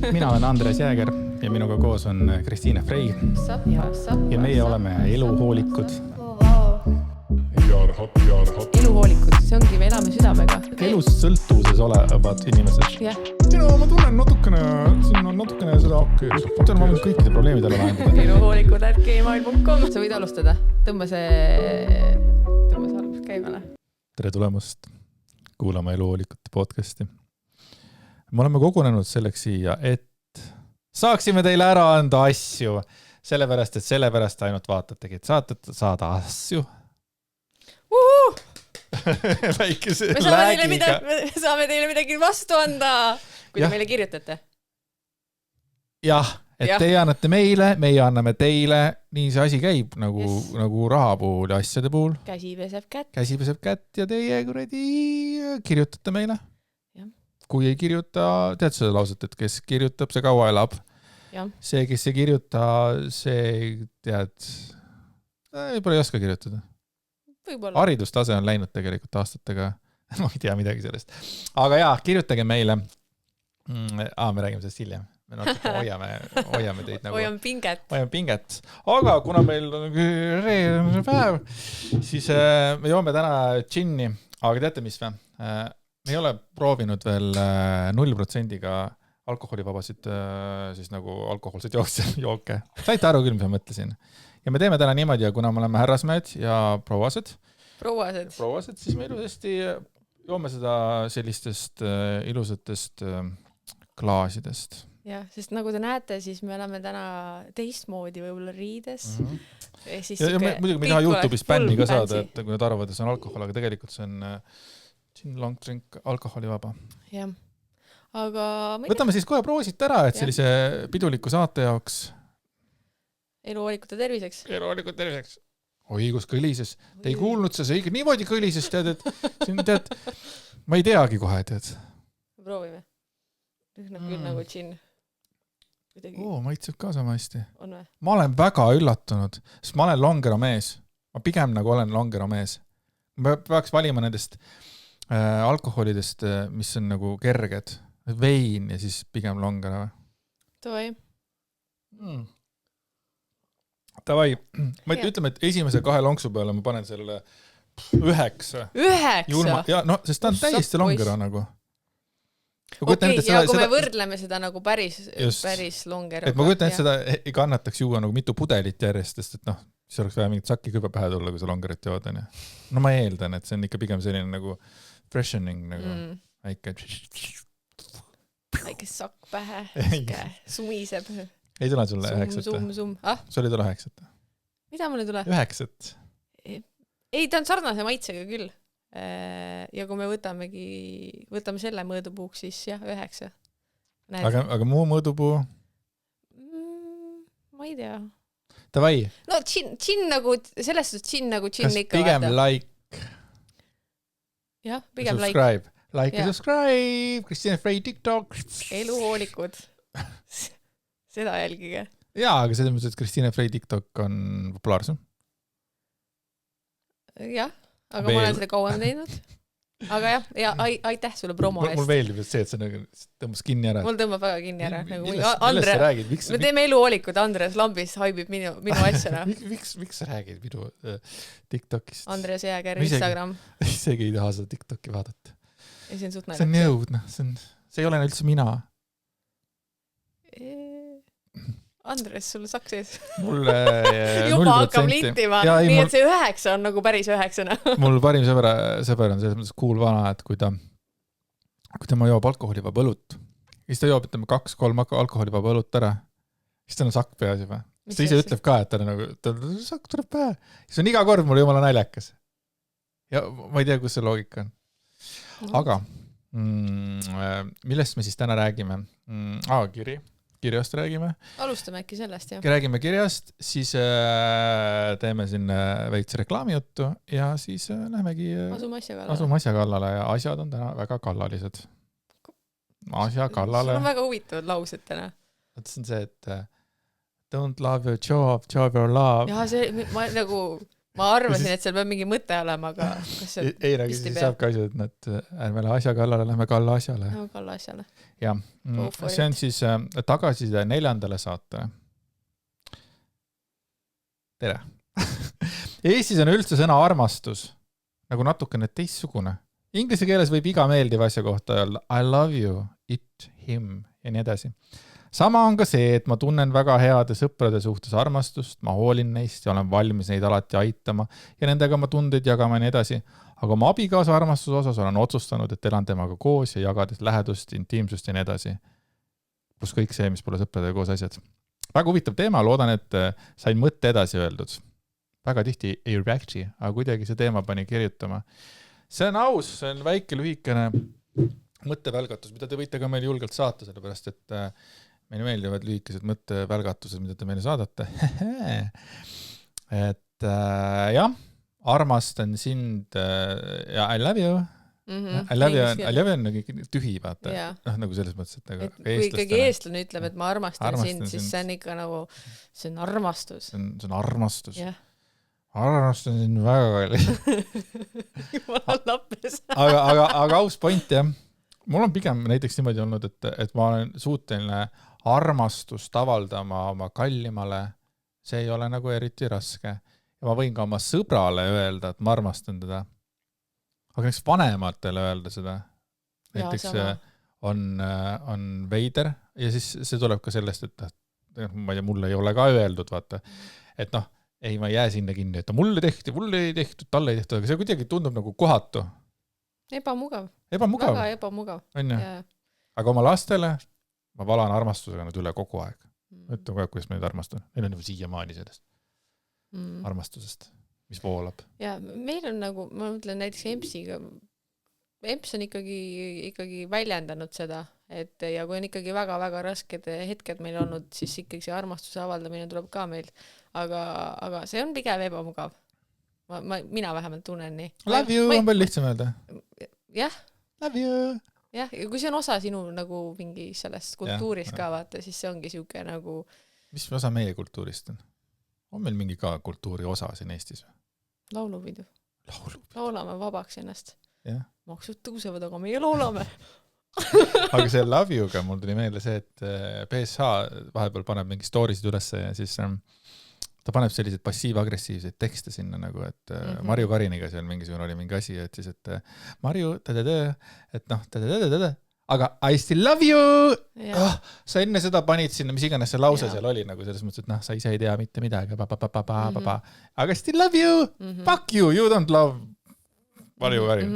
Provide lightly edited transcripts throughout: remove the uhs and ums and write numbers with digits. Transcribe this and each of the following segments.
Mina olen Andres Jääger ja minuga koos on Kristiine Frey. Ja meie oleme eluhoolikud. Eluhoolikud, see ongi, me elame südamega. Elus sõltuvuses olevad inimesed. Jah. Ma tunnen natukene, siin on natukene seda ma võin kõikide probleemidele vahendada. Eluhoolikud@gmail.com. Sa võid alustada. Tõmba see algus käimale. Tere tulemast kuulama Eluhoolikute podcasti. Me oleme kogunenud selleks siia, et saaksime teile ära anda asju. Sellepärast ainult vaatategi, et saada asju. Väikese läägiga. Me saame teile midagi vastu anda, kui te meile kirjutate. Jah, et teie annate meile, meie anname teile. Nii see asi käib nagu raha puhul ja asjade puhul. Käsi peseb kätt ja teie kuradi kirjutate meile. Kui ei kirjuta, tead seda lauset, et kes kirjutab, see kaua elab. Ja. See, kes ei kirjuta, see tead, võib-olla ei oska kirjutada. Haridustase on läinud tegelikult aastatega. Ma ei tea midagi sellest. Aga jaa, kirjutage meile. Me räägime sellest hiljem. Me natuke hoiame teid nagu. Hoiame pinget. Aga kuna meil on päev, siis me joome täna džinni. Aga teate mis või? Me ei ole proovinud veel 0%-ga alkoholivabasid siis nagu alkoholsed jooke. Saite aru küll, mis ma mõtlesin. Ja me teeme täna niimoodi, ja kuna me oleme härrasmehed ja prouased, siis me ilusasti joome seda sellistest ilusatest klaasidest. Jah, sest nagu te näete, siis me oleme täna teistmoodi võib-olla riides. Ja muidugi me ei taha YouTube'is bänni ka saada, et kui nad arvavad, et see on alkohol, aga tegelikult see on gin long drink alkoholivaba. Jah, aga... Võtame siis kohe proosit ära, et sellise piduliku saate jaoks. Eluhoolikute terviseks. Oi, kus kõlises. Te ei kuulnud see ikka niimoodi kõlises, tead, ma ei teagi kohe, tead. Proovime. Rühnab küll nagu gin. Maitseb ka sama hästi. On või? Ma olen väga üllatunud, sest ma olen longero mees. Ma pigem nagu olen longero mees. Ma peaks valima nendest alkoholidest, mis on nagu kerged. Vein ja siis pigem longero. Tavai. Tavai. Ma ütleme, et esimese 2 lonksu peale ma panen selle 9. 9? Ja, no, sest ta on täiesti longero nagu. Okei, ja kui me võrdleme seda nagu päris longero. Et ma kujutan, et seda ei kannataks juua nagu mitu pudelit järjest, sest et noh, siis oleks vaja mingit sakki kübe pähe tulla, kui sa longerit jood. No ma eeldan, et see on ikka pigem selline nagu freshening nagu väike sakk pähe, sumiseb. Ei tule sulle 9? Sul ei tule 9? Mida mul ei tule? 9? Ei, ta on sarnase maitsega küll. Ja kui me võtame selle mõõdupuuks, siis jah, 9. Aga muu mõõdupuu? Ma ei tea. Tavai. No gin nagu, sellest gin nagu gin ikka. Kas pigem like? Jah, pigem subscribe. Like ja subscribe. Kristiine Frey TikTok. Eluhoolikud. Seda jälgige. Jaa, aga selles mõttes, et Kristiine Frey TikTok on populaarsem. Jah, aga ma olen seda kauem teinud. Aga jah, aitäh sulle promo eest. Mul meeldib see, et sa tõmbas kinni ära. Mul tõmbab väga kinni ära. Millest sa räägid? Me teeme eluhoolikud, Andres Lambis haibib minu asjana. Miks sa räägid minu TikTokist? Andres Jääger, Instagram. Isegi ei taha seda TikToki vaadata. See on suht naljakas. See on jõud, see ei ole üldse mina. Andres, sul sakk sees. Mulle 0%. Juba hakkab lintima, nii et see 9 on nagu päris 9. Mul parim sõber on selles mõttes cool vana, et kui ta joob alkoholivaba õlut, siis ta joob 2-3 alkoholivaba õlut ära, siis ta on sakk peas juba. Siis ta ise ütleb ka, et ta sakk tuleb pähe. Siis on iga kord mul jumala naljakas. Ja ma ei tea, kus see loogika on. Aga millest me siis täna räägime? Kirjast räägime. Alustame äkki sellest, jah. Räägime kirjast, siis teeme siin veits reklaamijuttu ja siis lähemegi asume asja kallale ja asjad on täna väga kallalised. Asja kallale. Sul on väga huvitavad laused täna. See on see, et don't love your job your love. Ja see, ma nagu ma arvasin, et seal peab mingi mõte olema, aga kas see ei, nagu siis saabki asju, et nad ärme lähe asja kallale, lähme kalla asjale. No, kalla asjale. Ja, see on siis tagasiside 4. saatele. Tere! Eestis on üldse sõna armastus nagu natukene teistsugune. Inglise keeles võib iga meeldiva asja kohta öelda I love you, it, him ja nii edasi. Sama on ka see, et ma tunnen väga heade sõprade suhtes armastust, ma hoolin neist ja olen valmis neid alati aitama ja nendega ma tundeid jagama ja nii edasi. Aga oma abikaasa armastuse osas olen otsustanud, et elan temaga koos ja jagades lähedust, intiimsust ja nii edasi. Plus kõik see, mis pole sõpradega koos asjad. Väga huvitav teema, loodan, et sain mõtte edasi öeldud. Väga tihti ei rääkti, aga kuidagi see teema pani kirjutama. See on aus, see on väike lühikene mõttevälgatus, mida te võite ka meil julgelt saata, sellepärast et meile meeldivad lühikesed mõttevälgatused, mida te meile saadate. Et jah, armastan sind ja I love you. I love you on nagu tühi, vaata. Nagu selles mõttes, et kui ikkagi eestlane ütleb, et ma armastan sind, siis see on ikka nagu, see on armastus. See on armastus. Armastan sind väga kalli. Jumala lappes. Aga aus point, jah. Mul on pigem näiteks niimoodi olnud, et ma olen suuteline armastust avaldama oma kallimale. See ei ole nagu eriti raske. Ja ma võin ka oma sõbrale öelda, et ma armastan teda. Aga näiteks vanematele öelda seda. Näiteks on veider ja siis see tuleb ka sellest, et ma ei tea, mulle ei ole ka öeldud, vaata. Et noh, ei, ma ei jää sinna kinni, et mulle ei tehtud, talle ei tehtud, aga see kuidagi tundub nagu kohatu. Ebamugav. Väga ebamugav. Aga oma lastele ma valan armastusega nad üle kogu aeg. Ütlen kogu aeg, kuidas ma nüüd armastan. Neil on juba siiamaani sellest armastusest, mis voolab. Ja meil on nagu, ma mõtlen näiteks Empsiga, Emps on ikkagi väljendanud seda, et ja kui on ikkagi väga-väga rasked hetked meil olnud, siis ikkagi see armastuse avaldamine tuleb ka meil. Aga see on pigem ebamugav. Mina vähemalt tunnen nii. Love you on palju lihtsam öelda. Jah. Love you. Jah, ja kui see on osa sinu nagu mingi sellest kultuurist ka vaata, siis see ongi siuke nagu... Mis osa meie kultuurist on? On meil mingi ka kultuuri osa siin Eestis? Laulupidu. Laulame vabaks ennast. Yeah. Maksud tõusevad, aga meie laulame. Aga see love you'ga mul tuli meelde see, et PSH vahepeal paneb mingi stories'id ülesse ja siis ta paneb selliseid passiiv-agressiivseid tekste sinna nagu, et Marju Kariniga seal mingisugune oli mingi asi, et siis, et Marju, et noh, aga I still love you! Sa enne seda panid sinna, mis iganes see lause seal oli, nagu selles mõttes, et noh, sa ise ei tea mitte midagi, aga still love you! Fuck you! You don't love Marju Karin.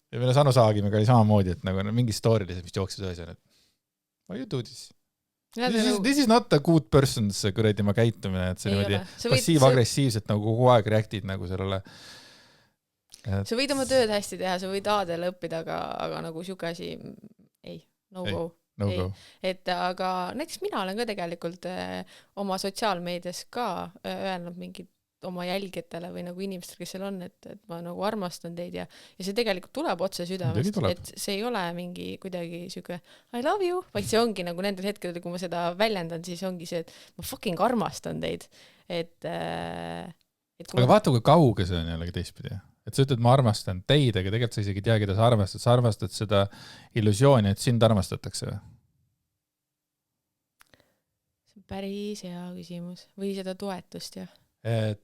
Ja meile Sanu Saagimiga oli samamoodi, et nagu mingi story'lis, mis jooksis ühes on, et why you do this? This is not a good person's kuradi ma käitumine, et see niimoodi passiiv-agressiivselt nagu kogu aeg reaktid nagu sellele. Sa võid oma tööd hästi teha, sa võid A-dele õppida, aga nagu siuke asi ei, no go. Et aga näiteks mina olen ka tegelikult oma sotsiaalmeedias ka öelnud mingid oma jälgijatele või nagu inimestele, kes seal on, et ma nagu armastan teid ja see tegelikult tuleb otse südamest, et see ei ole mingi kuidagi siuke I love you, vaid see ongi nagu nendel hetkedel, kui ma seda väljendan, siis ongi see, et ma fucking armastan teid. Aga vaata, kui kauge see on jällegi teistpidi. Et sa ütled, ma armastan teid, aga tegelikult sa isegi tea, keda sa armastad seda illusiooni, et sind armastatakse. See on päris hea küsimus. Või seda toetust, jah. Et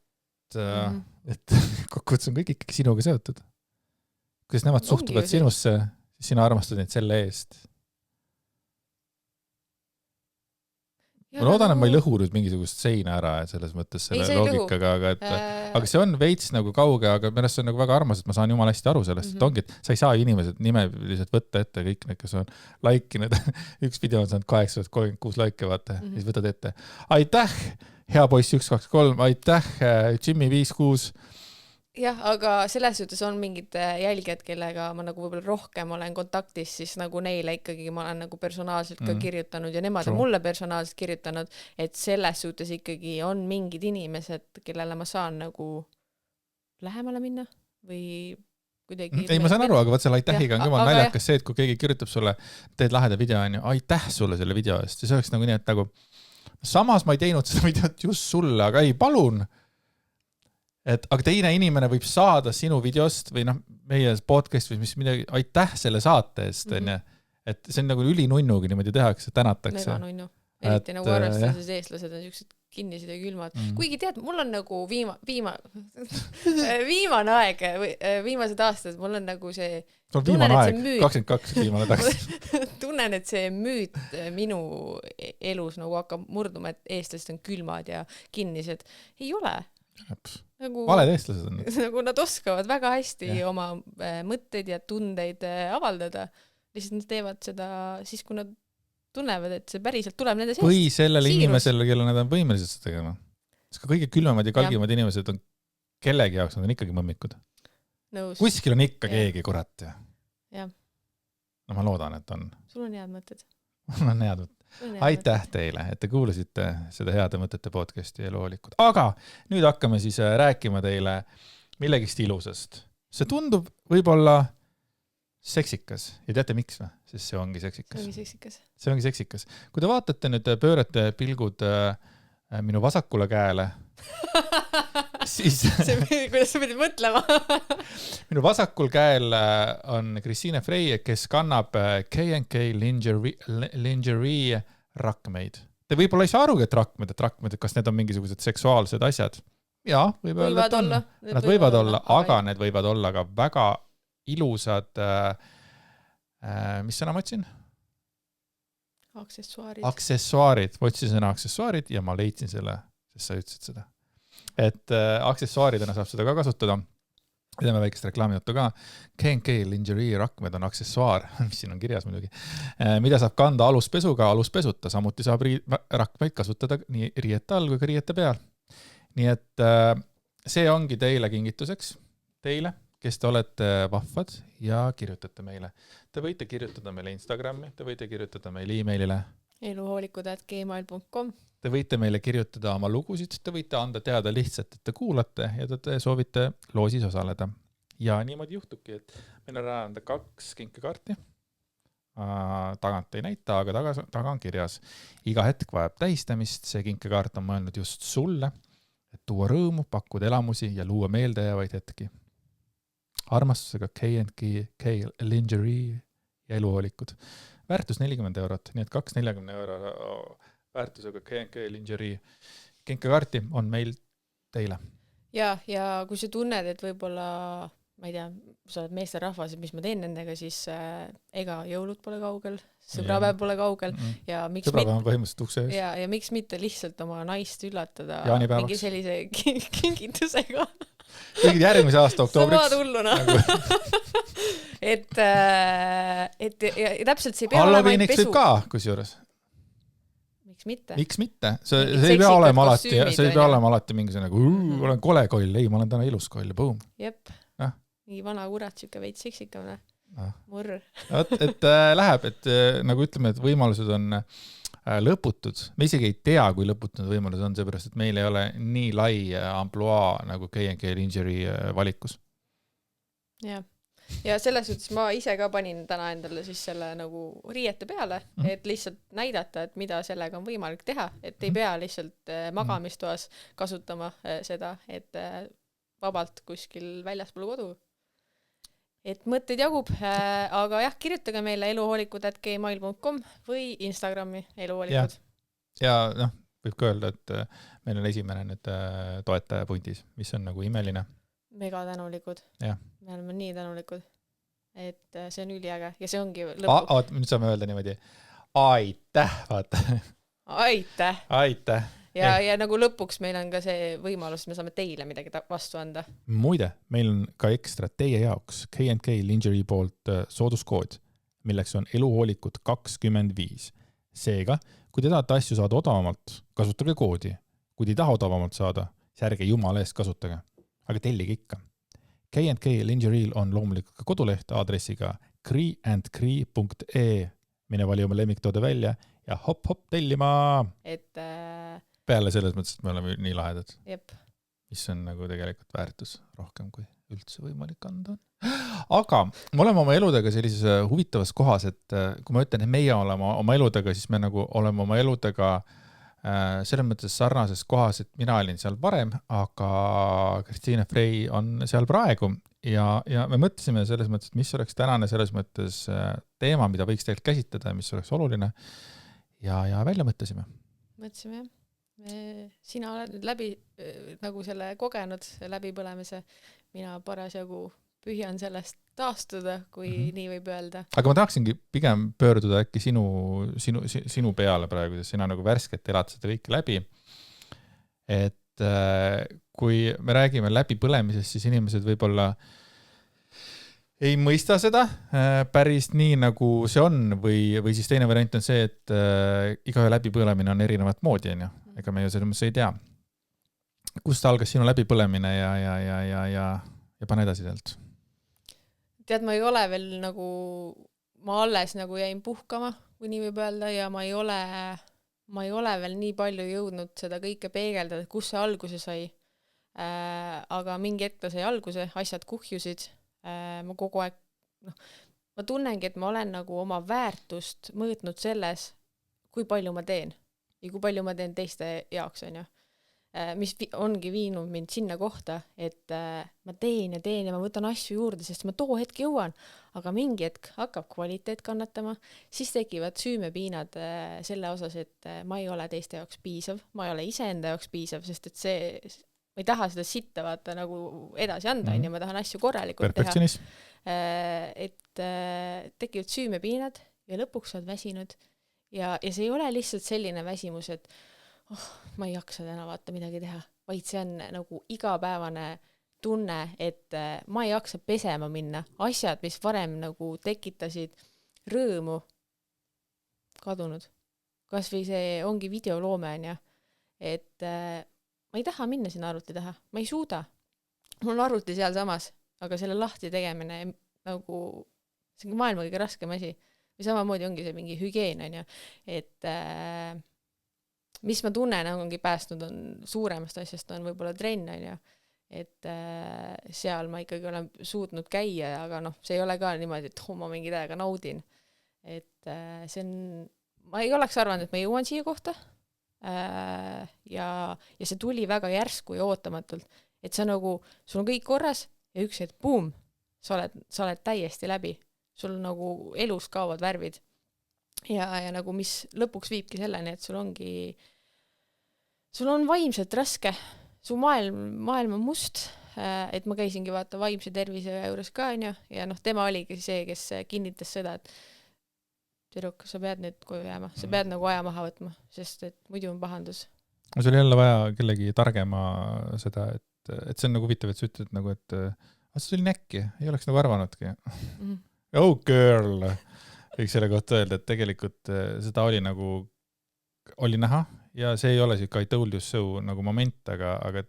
kokkuvõttes on kõik ikkagi sinuga seotud. Kuidas nemad suhtuvad sinusse, siis sina armastad neid selle eest. Ma loodan, et ma ei lõhu nüüd mingisugust seina ära selles mõttes selle loogikaga, aga see on veits nagu kauge, aga mennast see on nagu väga armas, et ma saan jumala hästi aru sellest, et ongi, et sa ei saa inimesed nimeliselt võtta ette kõik need, kes on laikinud. Üks video on saanud 836 laike, vaata, siis võtad ette. Aitäh! Hea poiss 123, aitäh, Jimmy 56. Jah, aga selles suhtes on mingid jälgijad, kellega ma nagu võib-olla rohkem olen kontaktis, siis nagu neile ikkagi ma olen nagu personaalselt ka kirjutanud ja nemad on mulle personaalselt kirjutanud, et selles suhtes ikkagi on mingid inimesed, kellele ma saan nagu lähemale minna või kuidagi... Ei, ma saan aru, aga vaat selle aitähiga on küll naljakas see, et kui keegi kirjutab sulle, teed laheda video, on ju, aitäh sulle selle video eest, siis oleks nagu nii, et nagu samas ma ei teinud seda videot just sulle, aga ei, palun. aga teine inimene võib saada sinu videost või meie podcast või mis midagi, aitäh selle saate eest, et see on nagu ülinunnugi niimoodi tehakse, tänatakse. Mega nunnu. Eriti nagu arvestades eestlased on niisugused kinnised ja külmad. Kuigi tead, mul on nagu viimane aeg, viimased aastad, mul on nagu see viimane aeg, 22 viimane taks. Tunnen, et see müüt minu elus nagu hakkab murduma, et eestlased on külmad ja kinnised. Ei ole. Nagu, valed eestlased on. Nagu nad oskavad väga hästi oma mõtteid ja tundeid avaldada. Lihtsalt nad teevad seda siis, kui nad tunnevad, et see päriselt tuleb nende seest. Või sellele inimesele, kelle nad on võimelised seda tegema. Sest ka kõige külmemad ja kalgimad inimesed on kellegi jaoks, nad on ikkagi mõmmikud. Nõus. Kuskil on ikka keegi, kurat. Ja. No ma loodan, et on. Sul on head mõtted. Mul on head mõtted. Aitäh teile, et te kuulasite seda heade mõtete podcasti Eluhoolikud. Aga nüüd hakkame siis rääkima teile millegist ilusast. See tundub võib-olla seksikas. Ja teate miks või? Sest see ongi seksikas. See ongi seksikas. Kui te vaatate nüüd, pöörate pilgud minu vasakule käele, siis... kuidas sa pidid mõtlema? Minu vasakul käel on Christine Frey, kes kannab K&K lingerie rakmeid. Te võib-olla ei saa arugi, et rakmed, kas need on mingisugused seksuaalsed asjad. Jaa, võivad olla. Nad võivad olla, aga need võivad olla ka väga ilusad, mis sõna ma otsin? Aksessuaarid. Ma otsin sõna aksessuaarid ja ma leidsin selle, sest sa ütlesid seda. Et aksessuaaridena saab seda ka kasutada. Teeme väikest reklaamijuttu ka. K&K lingerie rakmed on aksessuaar, mis siin on kirjas muidugi, mida saab kanda aluspesuga, aluspesuta. Samuti saab rakmeid kasutada nii riiete all kui ka riiete peal. Nii et see ongi teile kingituseks, teile, kes te olete vahvad ja kirjutate meile. Te võite kirjutada meile Instagrami, te võite kirjutada meile e-mailile eluhoolikud@gmail.com. Te võite meile kirjutada oma lugusid, te võite anda teada lihtsalt, et te kuulate ja te soovite loosis osaleda. Ja niimoodi juhtubki, et meil on anda 2 kinkekaarti. Tagant ei näita, aga taga on kirjas. Iga hetk vajab tähistamist, see kinkekaart on mõelnud just sulle, et tuua rõõmu, pakkuda elamusi ja luua meeldejäävaid hetki. Armastusega K&K lingerie ja eluhoolikud. Väärtus 40 €, nii et 240 € väärtusega K&K lingerie. Kinkekaarti on meil teile. Ja kui sa tunned, et võib-olla, ma ei tea, sa oled meesterahvas, mis ma teen nendega, siis ega jõulud pole kaugel, sõbrapäev pole kaugel. Ja miks sõbrapäev on põhimõtteliselt ukse ees. Ja miks mitte lihtsalt oma naist üllatada jaanipäevaks. Mingi sellise kingitusega. Tegid järgmise aasta oktoobriks. Sama tulluna. et täpselt see ei pea olema Halloweeniks võib ka, kusjuures. Miks mitte? See ei pea olema alati mingisugune, olen kole koll, ei, ma olen täna ilus koll, boom. Jep, nii vana kurat, siuke veits seksikamne. Murr. Et läheb, et nagu ütleme, et võimalused on lõputud. Me isegi ei tea, kui lõputud võimalused on, seepärast, et meil ei ole nii lai amploa nagu K&K lingerie valikus. Ja selles suhtes ma ise ka panin täna endale siis selle nagu riiete peale, et lihtsalt näidata, et mida sellega on võimalik teha, et ei pea lihtsalt magamistoas kasutama seda, et vabalt kuskil väljaspool kodu. Et mõtteid jagub, aga jah, kirjutage meile eluhoolikud@gmail.com või Instagrami eluhoolikud. Ja võib ka öelda, et meil on esimene nüüd toetaja puntis, mis on nagu imeline. Mega tänulikud. Ja. Me oleme nii tänulikud, et see on üliäge ja see ongi lõpu. Nüüd saame öelda niimoodi, aitäh, vaata. Aitäh. Ja nagu lõpuks meil on ka see võimalus, me saame teile midagi vastu anda. Muide, meil on ka ekstra teie jaoks K&K lingerie poolt sooduskood, milleks on eluhoolikud 25. Seega, kui te tahate asju saada odavamalt, kasutage koodi. Kui te ei taha odavamalt saada, siis ärge jumala eest kasutage. Aga tellige ikka. K&K lingerie on loomulikult ka koduleht aadressiga kreeandkree.ee. Mine vali oma lemmiktoode välja ja hop tellima. Et peale selles mõttes, et me oleme nii lahedad. Jep. Mis on nagu tegelikult väärtus rohkem, kui üldse võimalik anda. Aga me oleme oma eludega sellises huvitavas kohas, et kui ma ütlen, et meie oleme oma eludega, siis me nagu oleme oma eludega selles mõttes sarnases kohas, et mina olin seal varem, aga Kristiine Frey on seal praegu ja me mõtlesime selles mõttes, et mis oleks tänane selles mõttes teema, mida võiks tegelikult käsitleda ja mis oleks oluline ja välja mõtlesime. Mõtlesime jah. Sina oled nüüd läbi nagu selle kogenud läbipõlemise, mina parasjagu pühjan sellest taastuda, kui nii võib öelda. Aga ma tahaksingi pigem pöörduda äkki sinu peale praegu, sest sina nagu värskelt elad seda kõike läbi. Et kui me räägime läbipõlemisest, siis inimesed võib-olla ei mõista seda päris nii, nagu see on või siis teine variant on see, et iga läbipõlemine on erinevat moodi, on ju. Ega me ju selles mõttes ei tea. Kust algas sinu läbipõlemine ja pane edasi sealt? Tead, ma ei ole veel nagu, ma alles nagu jäin puhkama, kui nii võib öelda, ja ma ei ole veel nii palju jõudnud seda kõike peegeldada, kus see alguse sai. Aga mingi hetk ta sai alguse, asjad kuhjusid. Ma kogu aeg, ma tunnengi, et ma olen nagu oma väärtust mõõtnud selles, kui palju ma teen ja kui palju ma teen teiste jaoks, on ju. Mis ongi viinud mind sinna kohta, et ma teen ja ma võtan asju juurde, sest ma too hetk jõuan, aga mingi hetk hakkab kvaliteet kannatama, siis tekivad süümepiinad selle osas, et ma ei ole teiste jaoks piisav, ma ei ole iseenda jaoks piisav, sest et ma ei taha seda sitta vaata nagu edasi anda, ja ma tahan asju korralikult teha. Et tekivad süümepiinad ja lõpuks saad väsinud ja see ei ole lihtsalt selline väsimus, et ma ei jaksa täna vaata midagi teha, vaid see on nagu igapäevane tunne, et ma ei jaksa pesema minna. Asjad, mis varem nagu tekitasid rõõmu, kadunud. Kas või see ongi videoloome, on ja. Et ma ei taha minna sinna arvuti taha, ma ei suuda. Mul on arvuti seal samas, aga selle lahti tegemine nagu, see on maailma kõige raskem asi. Või samamoodi ongi see mingi hügieen, on ja. Et mis ma tunnen, ongi päästnud on suuremast asjast, on võib-olla trenn, on ja. Et seal ma ikkagi olen suutnud käia, aga see ei ole ka niimoodi, et ma mingi täiega naudin. Et see on, ma ei oleks arvanud, et ma jõuan siia kohta ja see tuli väga järsku ja ootamatult. Et sa nagu, sul on kõik korras ja üks hetk, boom, sa oled täiesti läbi. Sul nagu elus kaovad värvid ja nagu mis lõpuks viibki selleni, et sul on vaimselt raske, su maailm on must, et ma käisingi vaata vaimse tervise juures ka, ja tema oligi see, kes kinnitas seda, et tüdruk, sa pead nüüd koju jääma, sa pead nagu aja maha võtma, sest et muidu on pahandus. Sul ei ole vaja kellegi targema seda, et see on nagu huvitav, et sa ütled nagu, et see oli näkki, ei oleks nagu arvanudki. Oh girl, võiks selle kohta öelda, et tegelikult seda oli näha ja see ei ole siuke I told you so nagu moment, aga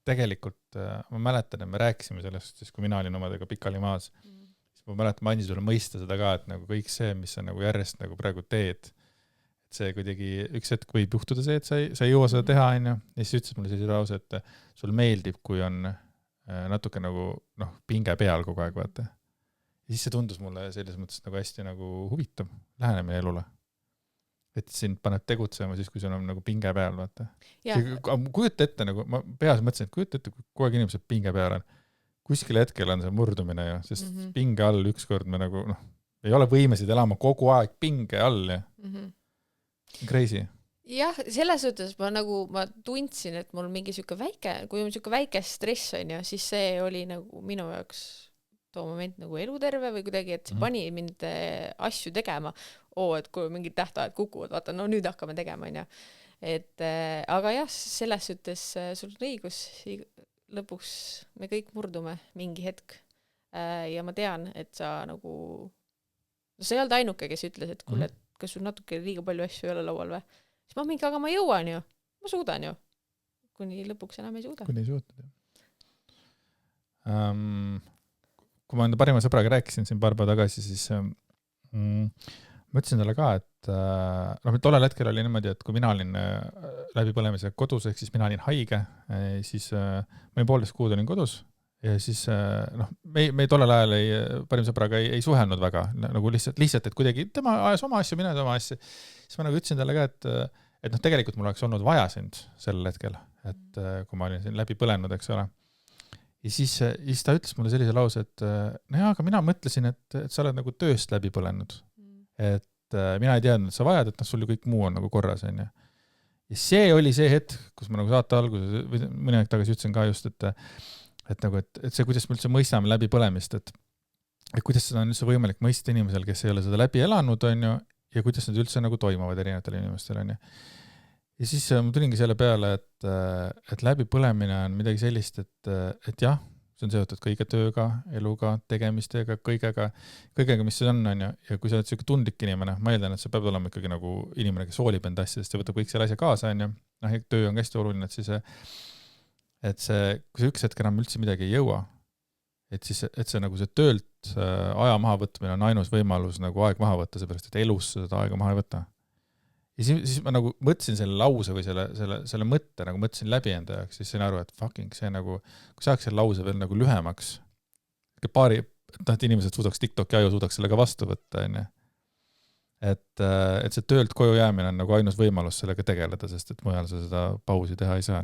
tegelikult ma mäletan, et me rääkisime sellest, siis kui mina olin omadega pikali maas, siis ma mäletan, ma andsin sulle mõista seda ka, et nagu kõik see, mis sa nagu järjest nagu praegu teed, et see kuidagi üks hetk võib juhtuda see, et sa ei jõua seda teha, ja siis ütles mulle sellise lause, et sul meeldib, kui on natuke nagu pinge peal kogu aeg, vaata. Ja siis see tundus mulle selles mõttes nagu hästi nagu huvitav lähenemine elule. Et sind paneb tegutsema siis, kui sul on nagu pinge peal, vaata. Kujuta ette, nagu, ma peas mõtlesin, et kujuta ette, kui kogu aeg inimesed pinge peal on. Kuskil hetkel on see murdumine, ja, sest pinge all ükskord me nagu, ei ole võimesid elama kogu aeg pinge all. Ja. Crazy. Jah, selles suhtes ma tundsin, et mul mingi siuke väike, kui on siuke väike stress on ja, siis see oli nagu minu jaoks too moment nagu eluterve või kuidagi, et see pani mind asju tegema. Et kui mingid tähtajad kukuvad, vaata, nüüd hakkame tegema, on ja. Et, aga jah, selles suhtes sul on õigus, lõpuks me kõik murdume mingi hetk. Ja ma tean, et sa nagu, sa ei olnud ainuke, kes ütles, et kuule, kas sul natuke liiga palju asju ei ole laual või? Siis ma mingi, aga ma jõuan ju, ma suudan ju. Kuni lõpuks enam ei suuda. Kuni ei suutnud, jah. Kui ma enda parima sõbraga rääkisin siin paar päeva tagasi, siis ma ütlesin talle ka, et tollel hetkel oli niimoodi, et kui mina olin läbipõlemise kodus, ehk siis mina olin haige, siis ma 1,5 kuud olin kodus ja siis me tollel ajal parim sõbraga ei suhelnud väga, nagu lihtsalt, et kuidagi tema ajas oma asju, mina oma asju. Siis ma nagu ütlesin talle ka, et noh, tegelikult mul oleks olnud vaja sind sellel hetkel, et kui ma olin siin läbi põlenud, eks ole. Ja siis ta ütles mulle sellise lause, et no jaa, aga mina mõtlesin, et sa oled nagu tööst läbi põlenud. Et mina ei teadnud, et sa vajad, et sul ju kõik muu on nagu korras, on ju. Ja see oli see hetk, kus ma nagu saate alguses, või mõni aeg tagasi ütlesin ka just, et see, kuidas me üldse mõistame läbi põlemist, et kuidas seda on üldse võimalik mõista inimesel, kes ei ole seda läbi elanud, on ju, ja kuidas need üldse nagu toimuvad erinevatel inimestel, on ju. Ja siis ma tulingi selle peale, et läbi põlemine on midagi sellist, et jah, see on seotud kõige tööga, eluga, tegemistega, kõigega, mis see on ju. Ja kui sa oled selline tundlik inimene, ma eeldan, et see peab olema ikkagi nagu inimene, kes hoolib enda asjadest ja võtab kõik selle asja kaasa, on ju. Noh, töö on hästi oluline, et siis, kui sa üks hetk enam üldse midagi ei jõua, et see nagu see töölt aja maha võtmine on ainus võimalus nagu aeg maha võtta, seepärast, et elus seda aega maha ei võta. Ja siis ma nagu mõtlesin selle lause või selle mõtte, nagu mõtlesin läbi enda jaoks, siis sain aru, et fucking see nagu, kui saaks selle lause veel nagu lühemaks, et inimesed suudaks TikToki aju, suudaks sellega vastu võtta, on ju. Et see töölt koju jäämine on nagu ainus võimalus sellega tegeleda, sest et mujal sa seda pausi teha ei saa.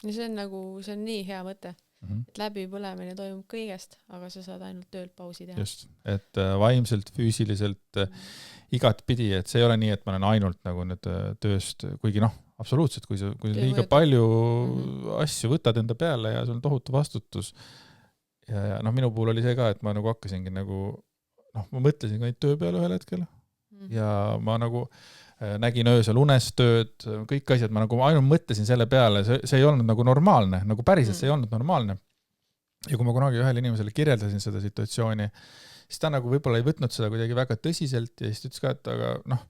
Ja see on nii hea mõte. Et läbi põlemine toimub kõigest, aga sa saad ainult töölt pausi teha. Just, et vaimselt, füüsiliselt igat pidi, et see ei ole nii, et ma olen ainult nagu nüüd tööst, kuigi noh, absoluutselt, kui sa liiga palju asju võtad enda peale ja sul on tohutu vastutus. Ja noh, minu puhul oli see ka, et ma nagu hakkasingi nagu, noh, ma mõtlesin ka neid töö peale ühel hetkel ja ma nagu nägin öösel unestööd, kõik asjad, ma nagu ainult mõtlesin selle peale, see ei olnud nagu normaalne, nagu päriselt see ei olnud normaalne. Ja kui ma kunagi ühele inimesele kirjeldasin seda situatsiooni, siis ta nagu võib-olla ei võtnud seda kuidagi väga tõsiselt ja siis ütles ka, et aga noh,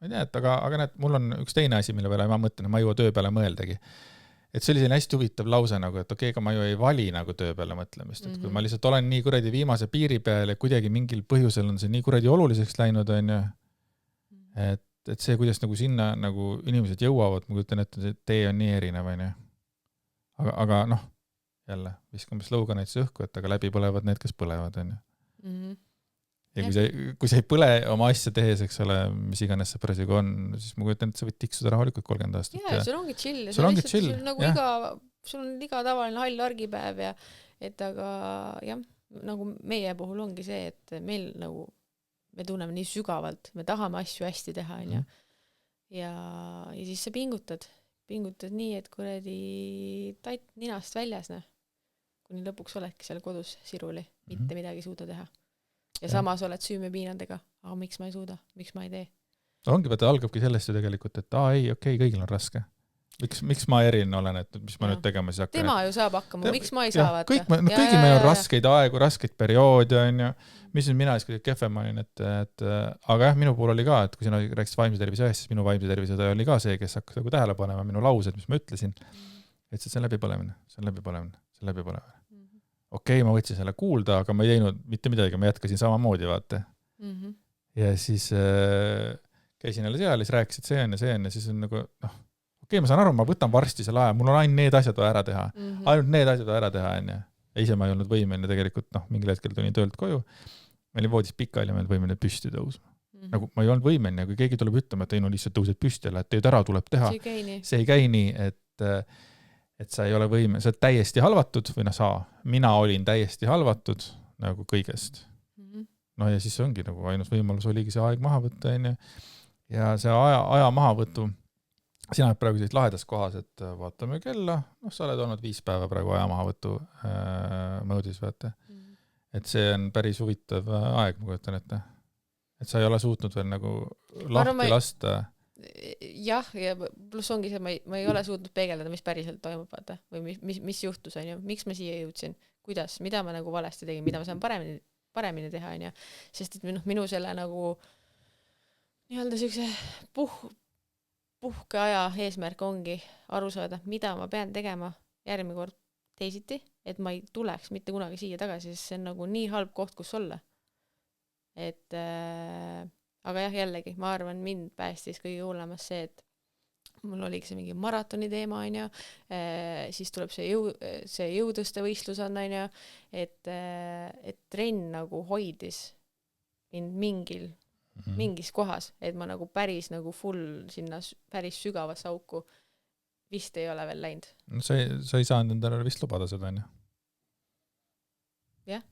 ma ei tea, et aga näed, mul on üks teine asi, mille peale ma mõtlen, ma ei jõua töö peale mõeldagi. Et see oli selline hästi huvitav lause nagu, et okei, aga ma ju ei vali nagu töö peale mõtlemist, et kui ma lihtsalt olen nii kuradi viimase piiri peal ja kuidagi mingil põhjusel on see nii kuradi oluliseks läinud, on ju, et see, kuidas nagu sinna nagu inimesed jõuavad, ma kujutan, et see tee on nii erinev, on ju. Aga noh, jälle, viskame sloganeid õhku, et aga läbi põlevad need, kes põlevad, on ju. Ja kui sa ei põle oma asja tehes, eks ole, mis iganes see parasjagu on, siis ma kujutan, et sa võid tiksuda rahulikult 30 aastat. Ja sul ongi chill. Sul ongi chill. Sul on iga tavaline hall argipäev ja et aga jah, nagu meie puhul ongi see, et meil nagu me tunneme nii sügavalt, me tahame asju hästi teha, on ju. Ja siis sa pingutad nii, et kuradi tait ninast väljas, kuni lõpuks oledki seal kodus siruli, mitte midagi suuda teha. Ja samas oled süümepiinadega, aga miks ma ei suuda, miks ma ei tee? Ongi, vaata, algabki sellest ju tegelikult, et okei, kõigil on raske. Miks ma eriline olen, et mis ma nüüd tegema siis hakkan? Tema ju saab hakkama, miks ma ei saa vaata? Kõigi meil on raskeid aegu, raskeid perioodi, on ju, mis nüüd mina siis kehvem olin, aga jah, minu puhul oli ka, et kui sina rääksid vaimse tervise ühes, siis minu vaimse tervise oli ka see, kes hakkas nagu tähele panema minu laused, mis ma ütlesin, et see on läbipõlemine. Okei, ma võtsin selle kuulda, aga ma ei teinud mitte midagi, ma jätkasin samamoodi, vaata. Ja siis käisin jälle seal, siis rääkisid see on ja siis on nagu, okei, ma saan aru, ma võtan varsti selle aja, mul on ainult need asjad vaja ära teha. Ainult need asjad vaja ära teha, on ju. Ja ise ma ei olnud võimeline tegelikult, mingil hetkel tulin töölt koju. Ma olin voodis pikali ja ma olin võimeline püsti tõusma. Nagu ma ei olnud võimeline, kui keegi tuleb ütlema, et ei no lihtsalt tõused püsti ja teed ära, tuleb teha. See ei käi nii, et sa ei ole võimeline, sa oled täiesti halvatud või mina olin täiesti halvatud nagu kõigest. No ja siis ongi nagu ainus võimalus oligi see aeg maha võtta, on ju. Ja see aja maha võtu, sina oled praegu sellised lahedas kohas, et vaatame kella, sa oled olnud 5 päeva praegu aja maha võtu mõõdis, vaata. Et see on päris huvitav aeg, ma kujutan, et sa ei ole suutnud veel nagu lahti lasta. Jah, ja pluss ongi see, ma ei ole suutnud peegeldada, mis päriselt toimub, vaata, või mis juhtus, on ju, miks ma siia jõudsin, kuidas, mida ma nagu valesti tegin, mida ma saan paremini teha, on ju, sest et minu selle nagu nii-öelda siukse puhkeaja eesmärk ongi aru saada, mida ma pean tegema järgmine kord teisiti, et ma ei tuleks mitte kunagi siia tagasi, sest see on nagu nii halb koht, kus olla. Aga jah, jällegi, ma arvan, mind päästis kõige hullemas see, et mul oligi see mingi maratoni teema, on ju, siis tuleb see jõutõste võistlus on ju, et trenn nagu hoidis mind mingil mingis kohas, et ma nagu päris nagu full sinna päris sügavasse auku vist ei ole veel läinud. No sa ei saanud endale vist lubada seda, on ju? Jah.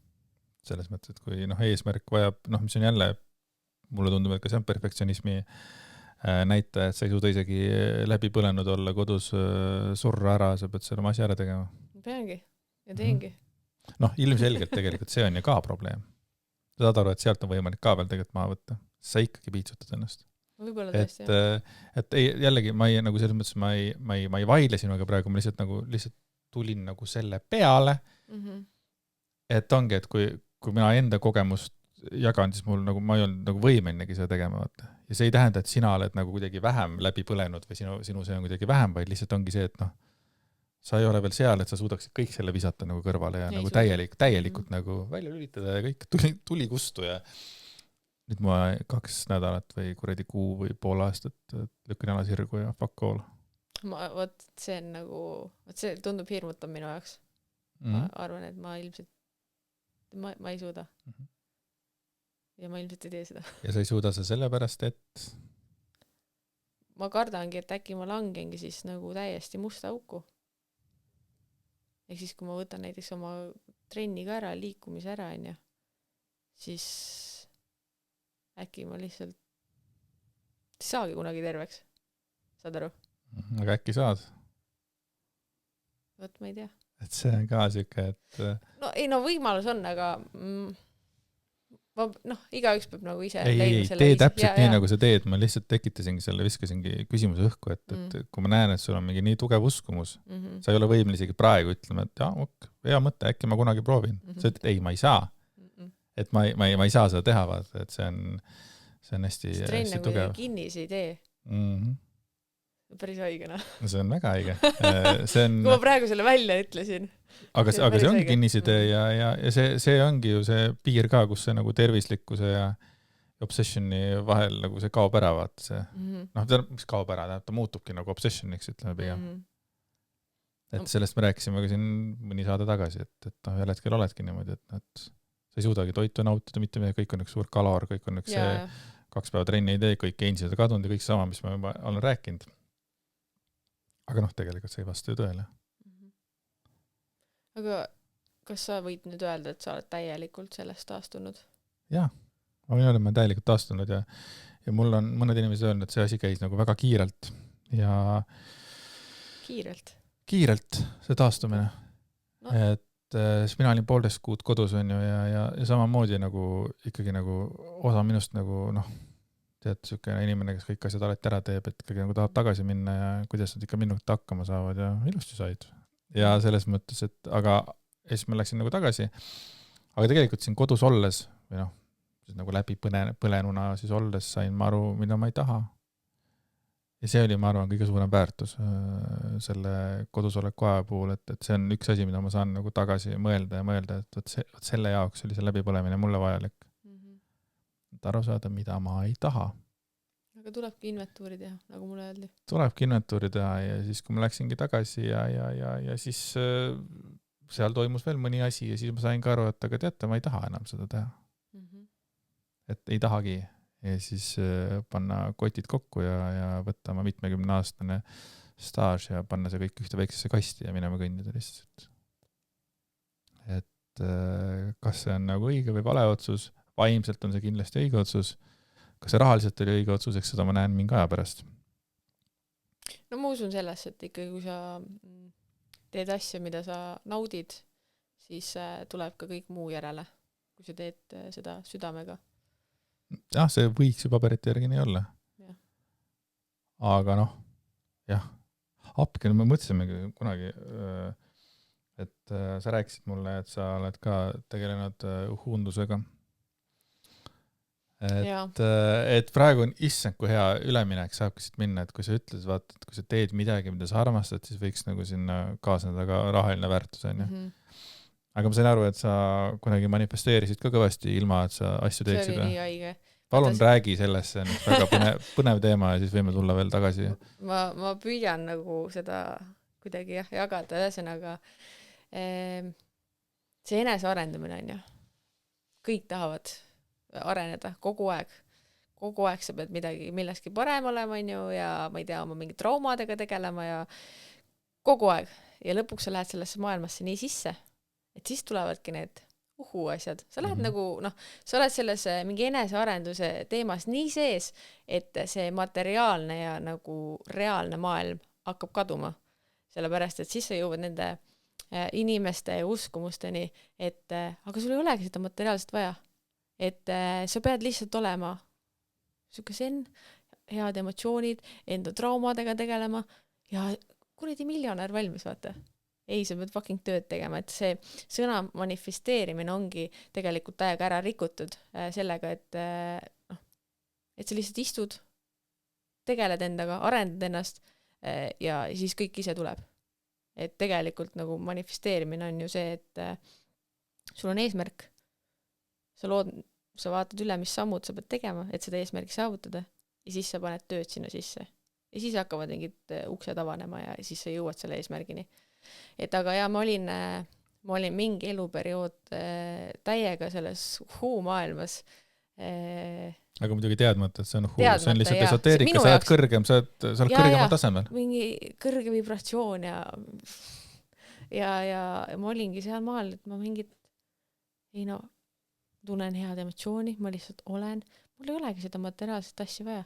Selles mõttes, et kui eesmärk vajab, mis on jälle, mulle tundub, et ka see on perfektsionismi näitaja, et sa ei suuda isegi läbi põlenud olla kodus surra ära, sa pead selle oma asja ära tegema. Peangi ja teengi. Ilmselgelt tegelikult see on ju ka probleem. Sa saad aru, et sealt on võimalik ka veel tegelikult maha võtta. Sa ikkagi piitsutad ennast. Võib-olla tõesti, jah. Et jällegi, ma ei, nagu selles mõttes, ma ei vaidle sinuga praegu, ma lihtsalt tulin nagu selle peale, et ongi, et kui mina enda kogemust jagan, siis mul nagu, ma ei olnud nagu võimelinegi seda tegema, vaata. Ja see ei tähenda, et sina oled nagu kuidagi vähem läbi põlenud või sinu see on kuidagi vähem, vaid lihtsalt ongi see, et sa ei ole veel seal, et sa suudaksid kõik selle visata nagu kõrvale ja nagu täielikult nagu välja lülitada ja kõik tuli kustu ja nüüd ma 2 nädalat või kuradi kuu või pool aastat lükkan jala sirgu ja fuck all. See on nagu, see tundub hirmutav minu jaoks. Ma arvan, et ma ilmselt ma ei suuda. Ja ma ilmselt ei tee seda. Ja sa ei suuda seda sellepärast, et ma kardangi, et äkki ma langengi siis nagu täiesti musta auku. Ehk siis, kui ma võtan näiteks oma trenni ka ära, liikumise ära, siis äkki ma lihtsalt saagi kunagi terveks. Saad aru? Aga äkki saad? Võt, ma ei tea. Et see on ka siuke, et võimalus on, aga igaüks peab nagu ise ei, tee täpselt nii, nagu sa teed. Ma lihtsalt tekitasingi selle, viskasingi küsimuse õhku, et kui ma näen, et sul on mingi nii tugev uskumus, sa ei ole võimeline isegi praegu ütlema, et hea mõte, äkki ma kunagi proovin. Sa ütled, ei, ma ei saa. Et ma ei saa seda teha, vaata, et see on hästi tugev. Trenn nagu kinnis ei tee. Päris haigena. See on väga haige. Kui ma praegu selle välja ütlesin. Aga see ongi kinnisidee ja see ongi ju see piir ka, kus see nagu tervislikkuse ja obsessioni vahel nagu see kaob ära, vaata see. Mis kaob ära, ta muutubki nagu obsessioniks, ütleme pigem. Et sellest me rääkisime ka siin mõni saade tagasi, et ühel hetkel oledki niimoodi, et sa ei suudagi toitu nautida, mitte midagi, kõik on üks suur kalor, kõik on üks 2 päeva trenni ei tee, kõik gainsid on kadunud ja kõik sama, mis ma juba olen rääkinud. Aga tegelikult see ei vasta ju tõele. Aga kas sa võid nüüd öelda, et sa oled täielikult sellest taastunud? Jaa, ma olen täielikult taastunud ja mul on mõned inimesed öelnud, et see asi käis nagu väga kiirelt ja Kiirelt see taastumine. Et siis mina olin 1,5 kuud kodus on ju ja samamoodi nagu ikkagi nagu osa minust nagu tead, siukene inimene, kes kõik asjad alati ära teeb, et ikkagi nagu tahab tagasi minna ja kuidas nad ikka minult hakkama saavad ja ilusti said. Ja selles mõttes, et aga siis ma läksin nagu tagasi. Aga tegelikult siin kodus olles või siis nagu läbi põlenuna siis olles sain ma aru, mida ma ei taha. Ja see oli, ma arvan, kõige suurem väärtus selle kodusoleku aja puhul, et see on üks asi, mida ma saan nagu tagasi mõelda, et selle jaoks oli see läbipõlemine mulle vajalik. Et aru saada, mida ma ei taha. Aga tulebki inventuuri teha, nagu mulle öeldi. Tulebki inventuuri teha ja siis, kui ma läksingi tagasi ja siis seal toimus veel mõni asi ja siis ma sain ka aru, et aga teate, ma ei taha enam seda teha. Et ei tahagi ja siis panna kotid kokku ja võtta oma 70-aastane staaž ja panna see kõik ühte väiksesse kasti ja minema kõndida lihtsalt. Et kas see on nagu õige või vale otsus, vaimselt on see kindlasti õige otsus. Kas see rahaliselt oli õige otsus, eks seda ma näen mingi aja pärast? No ma usun sellesse, et ikkagi kui sa teed asja, mida sa naudid, siis tuleb ka kõik muu järele, kui sa teed seda südamega. Jah, see võiks ju paberite järgi nii olla. Ja. Aga appi, me mõtlesimegi kunagi, et sa rääkisid mulle, et sa oled ka tegelenud uhundusega. Et praegu on issand, kui hea üleminek saabki siit minna, et kui sa ütled, vaata, et kui sa teed midagi, mida sa armastad, siis võiks nagu sinna kaasneda ka rahaline väärtus. Aga ma sain aru, et sa kunagi manifesteerisid ka kõvasti ilma, et sa asju teeksid. See oli nii haige. Palun räägi sellest, see on väga põnev teema ja siis võime tulla veel tagasi. Ma püüan nagu seda kuidagi jagada, ühesõnaga see enesearendamine on ju. Kõik tahavad areneda kogu aeg. kogu aeg sa pead millestki parem olema, on ju, ja ma ei tea, oma mingi traumadega tegelema ja kogu aeg. Ja lõpuks sa lähed sellesse maailmasse nii sisse, et siis tulevadki need asjad. Sa lähed nagu, sa oled selles mingi enesearenduse teemas nii sees, et see materiaalne ja nagu reaalne maailm hakkab kaduma. Sellepärast, et siis sa jõuad nende inimeste ja uskumusteni, et aga sul ei olegi seda materiaalset vaja. Et sa pead lihtsalt olema siuke zen, head emotsioonid, enda traumadega tegelema ja kuradi miljonär valmis, vaata. Ei, sa pead fucking tööd tegema, et see sõna manifesteerimine ongi tegelikult täiega ära rikutud sellega, et sa lihtsalt istud, tegeled endaga, arendad ennast ja siis kõik ise tuleb. Et tegelikult nagu manifesteerimine on ju see, et sul on eesmärk, sa vaatad üle, mis sammud sa pead tegema, et seda eesmärki saavutada ja siis sa paned tööd sinna sisse. Ja siis hakkavad mingid uksed avanema ja siis sa jõuad selle eesmärgini. Et aga ja ma olin mingi eluperiood täiega selles maailmas. Aga muidugi teadmata, et see on see on lihtsalt esoteerika, sa oled kõrgem, sa oled kõrgemal tasemel. Mingi kõrge vibratsioon ja ma olingi seal maal, et ma tunnen head emotsiooni, ma lihtsalt olen, mul ei olegi seda materiaalset asja vaja.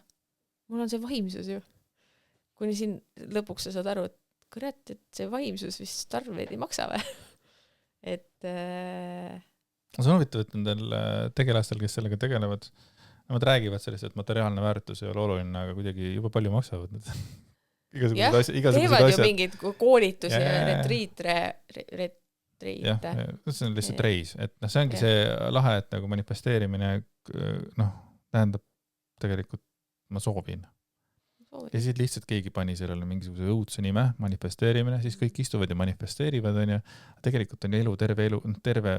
Mul on see vaimsus ju. Kuni siin lõpuks sa saad aru, et kurat, et see vaimsus vist tarveid ei maksa või. Et see on huvitav, et nendel tegelastel, kes sellega tegelevad, nad räägivad sellest, et materiaalne väärtus ei ole oluline, aga kuidagi juba palju maksavad need. Igasugused teevad ju mingid koolitusi ja retriit. Jah, see on lihtsalt reis. Et see ongi see lahe, et nagu manifesteerimine tähendab tegelikult ma soovin. Ja siis lihtsalt keegi pani sellele mingisuguse õudse nime, manifesteerimine, siis kõik istuvad ja manifesteerivad, on ja tegelikult on terve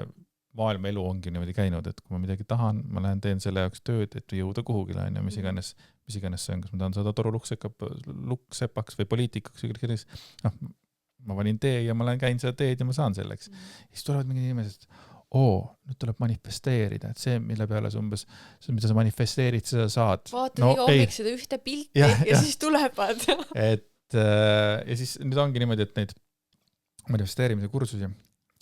maailma elu ongi niimoodi käinud, et kui ma midagi tahan, ma lähen teen selle jaoks tööd, et jõuda kuhugile, on ja mis iganes see on, kas ma tahan saada toru lukksepaks või poliitikaks või kõik. Ma valin tee ja ma lähen käin seda teed ja ma saan selleks. Siis tulevad mingid inimesed, nüüd tuleb manifesteerida, et see, mille peale sa umbes, mida sa manifesteerid, seda saad. Vaata iga hommik seda ühte pilti ja siis tulevad. Ja siis nüüd ongi niimoodi, et neid manifesteerimise kursusi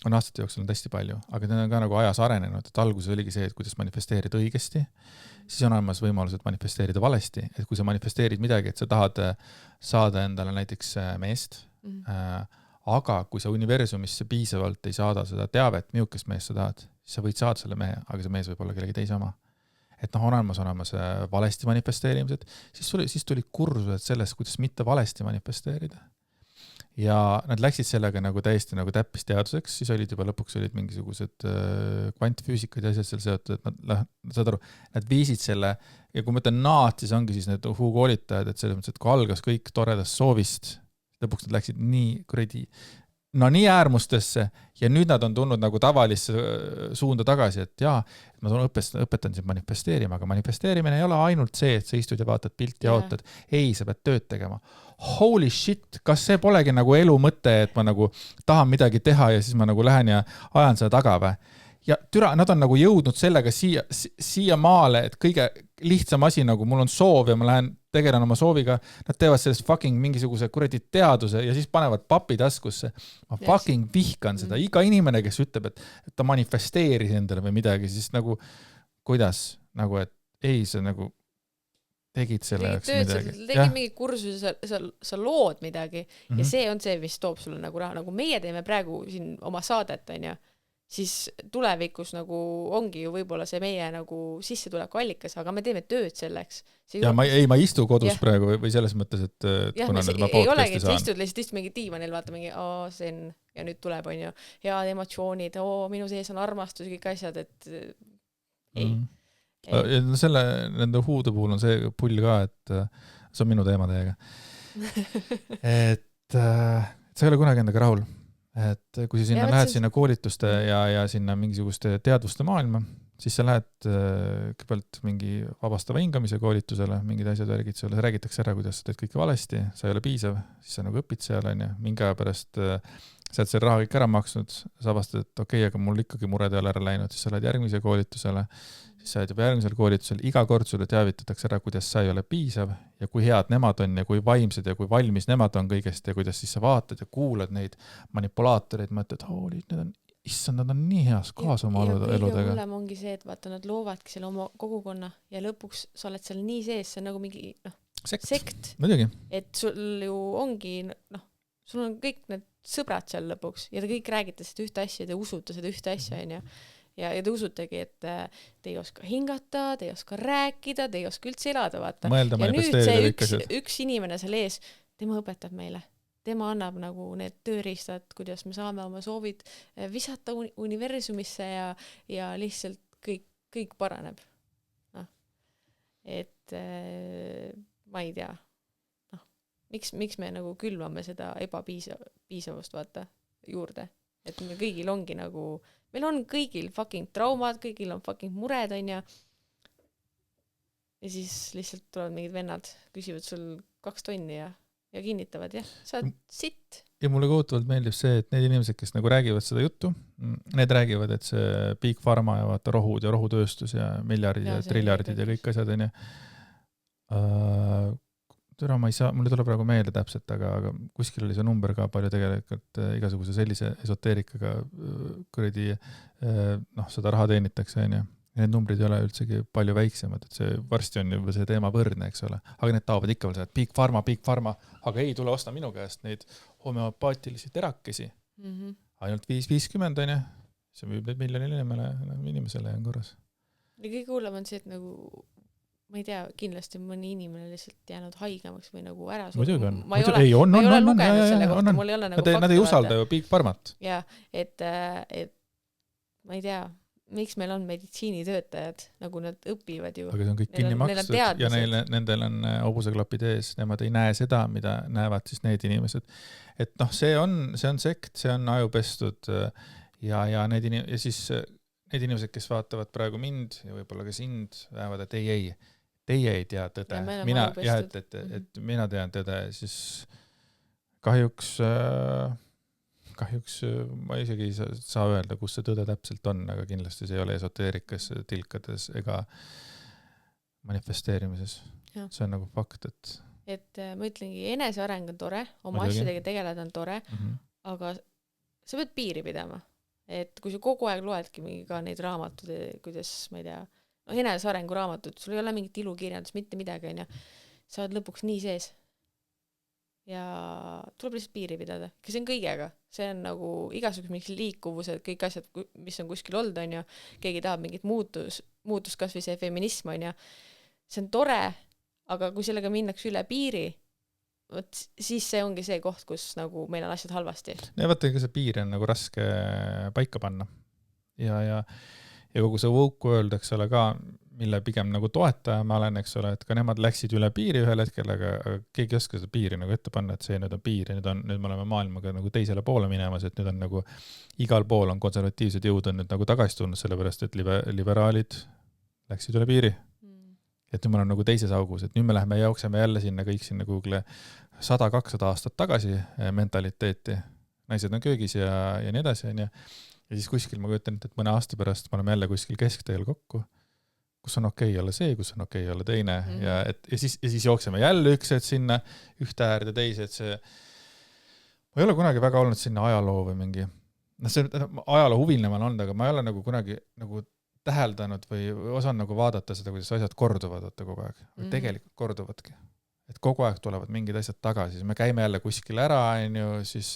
on aastate jooksul hästi palju, aga need on ka nagu ajas arenenud, et alguses oligi see, et kuidas manifesteerida õigesti, siis on olemas võimalused manifesteerida valesti, et kui sa manifesteerid midagi, et sa tahad saada endale näiteks meest, aga kui sa universumisse piisavalt ei saada seda teavet, millisest meest sa tahad, siis sa võid saada selle mehe, aga see mees võib olla kellegi teise oma. Et on olemas valesti manifesteerimised, siis tuli kursused sellest, kuidas mitte valesti manifesteerida. Ja nad läksid sellega nagu täiesti nagu täppisteaduseks, siis olid juba lõpuks mingisugused kvantfüüsikad ja asjad seal seotud, et nad, saad aru, nad viisid selle, ja kui ma ütlen siis ongi siis need koolitajad, et selles mõttes, et kui algas kõik toredast soovist, lõpuks nad läksid nii äärmustesse ja nüüd nad on tulnud nagu tavalisse suunda tagasi, et ma õpetan sind manifesteerima, aga manifesteerimine ei ole ainult see, et sa istud ja vaatad pilti ja ootad. Ei, sa pead tööd tegema. Holy shit, kas see polegi nagu elu mõte, et ma nagu tahan midagi teha ja siis ma nagu lähen ja ajan seda taga või? Ja nad on nagu jõudnud sellega siia maale, et kõige lihtsam asi, nagu mul on soov ja ma lähen tegelen oma sooviga, nad teevad sellest fucking mingisuguse kuradi teaduse ja siis panevad papi taskusse. Ma fucking vihkan seda. Iga inimene, kes ütleb, et ta manifesteeris endale või midagi, siis nagu, kuidas, nagu, et ei, see nagu tegid selle jaoks midagi. Tegid mingi kursuse, sa lood midagi ja see on see, mis toob sulle nagu raha. Nagu meie teeme praegu siin oma saadet, on ja siis tulevikus nagu ongi ju võib-olla see meie nagu sissetuleku allikas, aga me teeme tööd selleks. Ja ma istu kodus praegu või selles mõttes, et kuna nüüd ma podcasti saan. Ei olegi, et sa istud lihtsalt mingi diivanil, vaata mingi, sen ja nüüd tuleb, on ju, head emotsioonid, minu sees on armastus, kõik asjad, et ei. Nende huude puhul on see pull ka, et see on minu teema teiega. Et sa ei ole kunagi endaga rahul. Et kui sa sinna lähed sinna koolituste ja sinna mingisuguste teadvuste maailma, siis sa lähed kõigepealt mingi vabastava hingamise koolitusele, mingid asjad värgid sulle, räägitakse ära, kuidas sa teed kõike valesti, sa ei ole piisav, siis sa nagu õpid seal, on ja mingi aja pärast sa oled selle raha kõik ära maksnud, sa avastad, et okei, aga mul ikkagi mured ei ole ära läinud, siis sa lähed järgmise koolitusele, siis sa oled juba järgmisel koolitusel, iga kord sulle teavitatakse ära, kuidas sa ei ole piisav ja kui head nemad on ja kui vaimsed ja kui valmis nemad on kõigest ja kuidas siis sa vaatad ja kuulad neid manipulaatoreid, mõtled, need on, issand, nad on nii heas kohas oma eludega. Ja kõige hullem ongi see, et vaata, nad loovadki selle oma kogukonna ja lõpuks sa oled seal nii sees, see on nagu mingi sekt. Muidugi. Et sul ju ongi, sul on kõik need sõbrad seal lõpuks ja te kõik räägite seda ühte asja ja te usute seda ühte asja, ja te usutegi, et te ei oska hingata, te ei oska rääkida, te ei oska üldse elada, vaata. Mõelda, ja nüüd see üks inimene seal ees, tema õpetab meile. Tema annab nagu need tööriistad, kuidas me saame oma soovid visata universumisse ja lihtsalt kõik paraneb. Et ma ei tea. Miks me nagu külvame seda ebapiisavust vaata juurde, et meil kõigil ongi nagu, meil on kõigil fucking traumad, kõigil on fucking mured, on ja siis lihtsalt tulevad mingid vennad, küsivad sul 2 tonni ja kinnitavad, jah, sa oled sitt. Ja mulle kohutavalt meeldib see, et need inimesed, kes nagu räägivad seda juttu, need räägivad, et see Big Pharma ja vaata rohud ja rohutööstus ja miljardid ja triljardid ja kõik asjad, on ja ma ei saa, mulle tuleb praegu meelde täpselt, aga kuskil oli see number ka palju tegelikult igasuguse sellise esoteerikaga kuradi seda raha teenitakse, on ja need numbrid ei ole üldsegi palju väiksemad, et see varsti on juba see teema võrdne, eks ole, aga need taovad ikka veel see, et Big Pharma, aga ei tule osta minu käest neid homeopaatilisi terakesi. Ainult 5.50 on ja see müüb need miljonile inimesele on korras. Ja kõige hullem on see, et nagu ma ei tea, kindlasti mõni inimene lihtsalt jäänud haigemaks või nagu ära muidugi on. Ma ei ole lugenud selle kohta, mul ei ole nagu Nad ei usalda ju Big Pharmat. Ja, et ma ei tea, miks meil on meditsiinitöötajad, nagu nad õpivad ju. Aga see on kõik kinni makstud ja nendel on hobuseklapid ees, nemad ei näe seda, mida näevad siis need inimesed. Et see on sekt, see on ajupestud ja siis need inimesed, kes vaatavad praegu mind ja võib-olla ka sind, vähavad, et teie ei tea tõde. Et mina tean tõde, siis kahjuks ma isegi ei saa öelda, kus see tõde täpselt on, aga kindlasti see ei ole esoteerikas, tilkades ega manifesteerimises. Ja. See on nagu fakt, et ma ütlengi, eneseareng on tore, oma asjadega tegeleda on tore, aga sa pead piiri pidama. Et kui sa kogu aeg loedki mingi ka neid raamatud, kuidas, ma ei tea, enesearengu raamatud, sul ei ole mingit ilukirjandus, mitte midagi, on ja sa oled lõpuks nii sees. Ja tuleb lihtsalt piiri pidada. See on kõigega. See on nagu igasugused mingid liikuvused, kõik asjad, mis on kuskil olnud, on ja keegi tahab mingit muutus kas või see feminism, on ja see on tore, aga kui sellega minnakse üle piiri, siis see ongi see koht, kus nagu meil on asjad halvasti. Ja vaata, see piir on nagu raske paika panna. Ja kogu see woke öeldakse ole ka, mille pigem nagu toetaja ma olen, eks ole, et ka nemad läksid üle piiri ühel hetkel, aga keegi ei oska seda piiri nagu ette panna, et see nüüd on piir ja nüüd me oleme maailmaga nagu teisele poole minemas, et nüüd on nagu igal pool on konservatiivsed jõud on nüüd nagu tagasi tulnud, sellepärast, et liberaalid läksid üle piiri. Et nüüd me oleme nagu teises augus, et nüüd me läheme jookseme jälle sinna kõik sinna Google 100-200 aastat tagasi mentaliteeti. Naised on köögis ja nii edasi. Ja siis kuskil ma kujutan, et mõne aasta pärast me oleme jälle kuskil keskteel kokku, kus on okei olla see, kus on okei olla teine. Ja siis jookseme jälle üks hetk sinna ühte äärde teise, et see ma ei ole kunagi väga olnud sinna ajaloo või mingi see ajaloo huviline ma olen olnud, aga ma ei ole nagu kunagi nagu täheldanud või osan nagu vaadata seda, kuidas asjad korduvad kogu aeg. Tegelikult korduvadki. Et kogu aeg tulevad mingid asjad tagasi. Siis me käime jälle kuskil ära, siis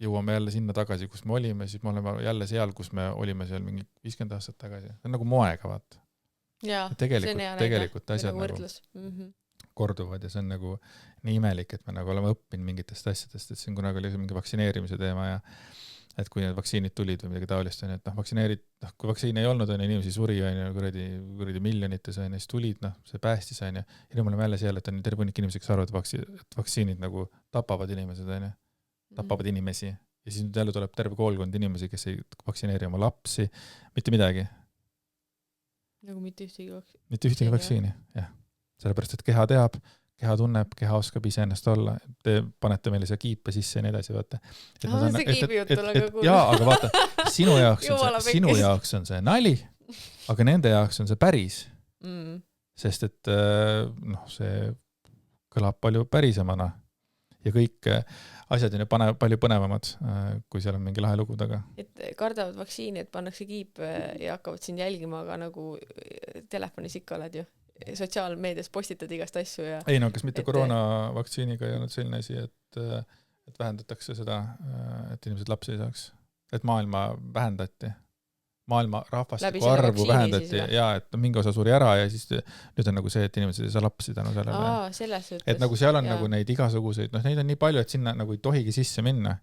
jõuame jälle sinna tagasi, kus me olime, siis me oleme jälle seal, kus me olime seal mingi 50 aastat tagasi. See on nagu moega, vaata. Ja, tegelikult asjad nagu korduvad ja see on nagu nii imelik, et me nagu oleme õppinud mingitest asjadest, et siin kunagi oli mingi vaktsineerimise teema ja et kui need vaktsiinid tulid või midagi taolist, et kui vaktsiin ei olnud, inimesi suri, kuradi miljonites, siis tulid, see päästis, ja nüüd me oleme jälle seal, et on terve hunnik inimesi, kes arvavad, et vaktsiinid nagu tapavad inimesed, tapavad inimesi, ja siis nüüd jälle tuleb terve koolkond inimesi, kes ei vaktsineeri oma lapsi, mitte midagi. Nagu mitte ühtegi vaktsiini, jah. Sellepärast, et keha teab, keha tunneb, keha oskab ise ennast olla, te panete meile see kiipe sisse ja nii edasi, vaata. See kiibi jutt tuleb ka kuulda. Jaa, aga vaata, sinu jaoks on see nali, aga nende jaoks on see päris, sest et see kõlab palju pärisemana ja kõik asjad on ju palju põnevamad, kui seal on mingi lahe lugu taga. Et kardavad vaktsiini, et pannakse kiip ja hakkavad sind jälgima, aga nagu telefonis ikka oled ju. Sotsiaalmeedias postitad igast asju ja... Ei no, kas mitte koroonavaktsiiniga ei olnud selline asi, et vähendatakse seda, et inimesed lapsi ei saaks. Et maailma vähendati. Maailma rahvastiku arvu vähendati ja et mingi osa suri ära ja siis nüüd on nagu see, et inimesed ei saa lapsi tänu sellele. Et nagu seal on nagu neid igasuguseid, neid on nii palju, et sinna nagu ei tohigi sisse minna,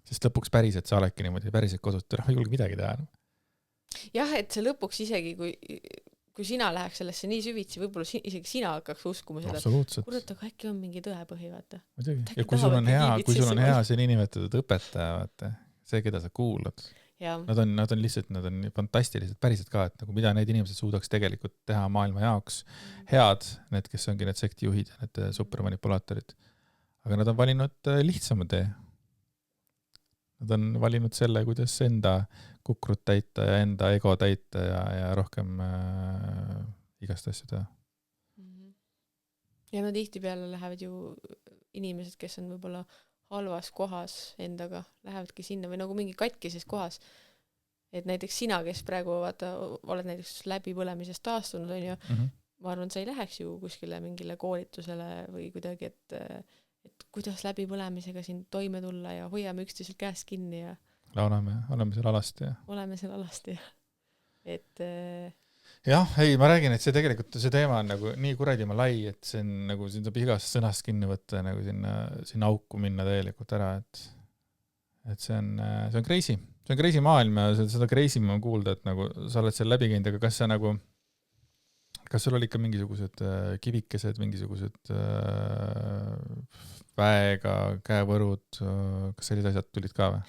sest lõpuks päriselt sa oledki niimoodi, päriselt kodut, ei julge midagi teha. Jah, et see lõpuks isegi, kui sina läheks sellesse nii süvitsi, võib-olla isegi sina hakkaks uskuma seda, et kurat, aga äkki on mingi tõepõhi, vaata. Ja kui sul on hea see niinimetatud õpetaja, vaata, see, keda sa kuulad, nad on lihtsalt, nad on fantastilised päriselt ka, et nagu mida need inimesed suudaks tegelikult teha maailma jaoks head, need, kes ongi need sektijuhid ja need supermanipulaatorid. Aga nad on valinud lihtsama tee. Nad on valinud selle, kuidas enda kukrut täita ja enda ego täita ja rohkem igast asju teha. Ja nad tihti peale lähevad ju inimesed, kes on võib-olla halvas kohas endaga, lähevadki sinna või nagu mingi katkises kohas. Et näiteks sina, kes praegu oled näiteks läbipõlemisest taastunud, on ju, ma arvan, sa ei läheks ju kuskile mingile koolitusele või kuidagi, et kuidas läbipõlemisega siin toime tulla ja hoiame üksteiselt käest kinni ja oleme seal alasti. Oleme seal alasti. Et jah, ei, ma räägin, et see tegelikult see teema on nagu nii kuradima lai, et see on nagu siin saab igast sõnast kinni võtta ja nagu sinna auku minna täielikult ära, et see on crazy. See on crazy maailm ja seda crazy ma kuulda, et nagu sa oled seal läbi käinud, aga kas sul oli ikka mingisugused kivikesed, mingisugused väega, käevõrud, kas sellised asjad tulid ka või?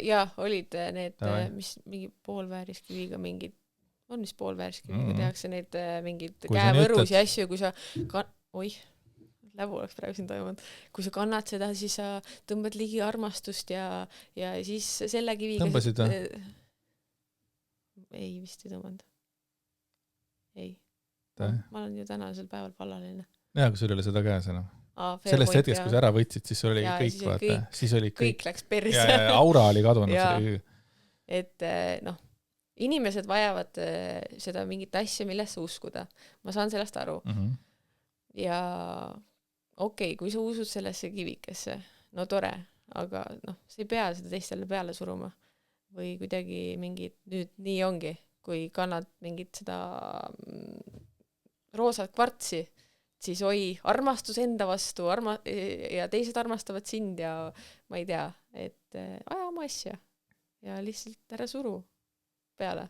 Jaa, olid need, mis mingi poolvääriskiviga mingid on mis poolvääriskiviga tehakse neid mingid käevõrus ja asju, kui sa läbu oleks praegu siin toimunud. Kui sa kannad seda, siis sa tõmbad ligi armastust ja siis selle kiviga... Tõmbasid või? Ei, vist ei tõmbanud. Ei. Ma olen ju tänasel päeval pallaline. Jaa, kui sul oli seda käes enam. Sellest hetkest, kui sa ära võtsid, siis oli kõik, vaata. Siis oli kõik läks perisse. Ja aura oli kadunud. Et inimesed vajavad seda mingit asja, millesse uskuda. Ma saan sellest aru. Ja okei, kui sa usud sellesse kivikesse, no tore, aga sa ei pea seda teistele peale suruma. Või kuidagi mingid, nüüd nii ongi, kui kannad mingit seda roosat kvartsi, siis armastus enda vastu ja teised armastavad sind ja ma ei tea, et aja oma asja ja lihtsalt ära suru peale.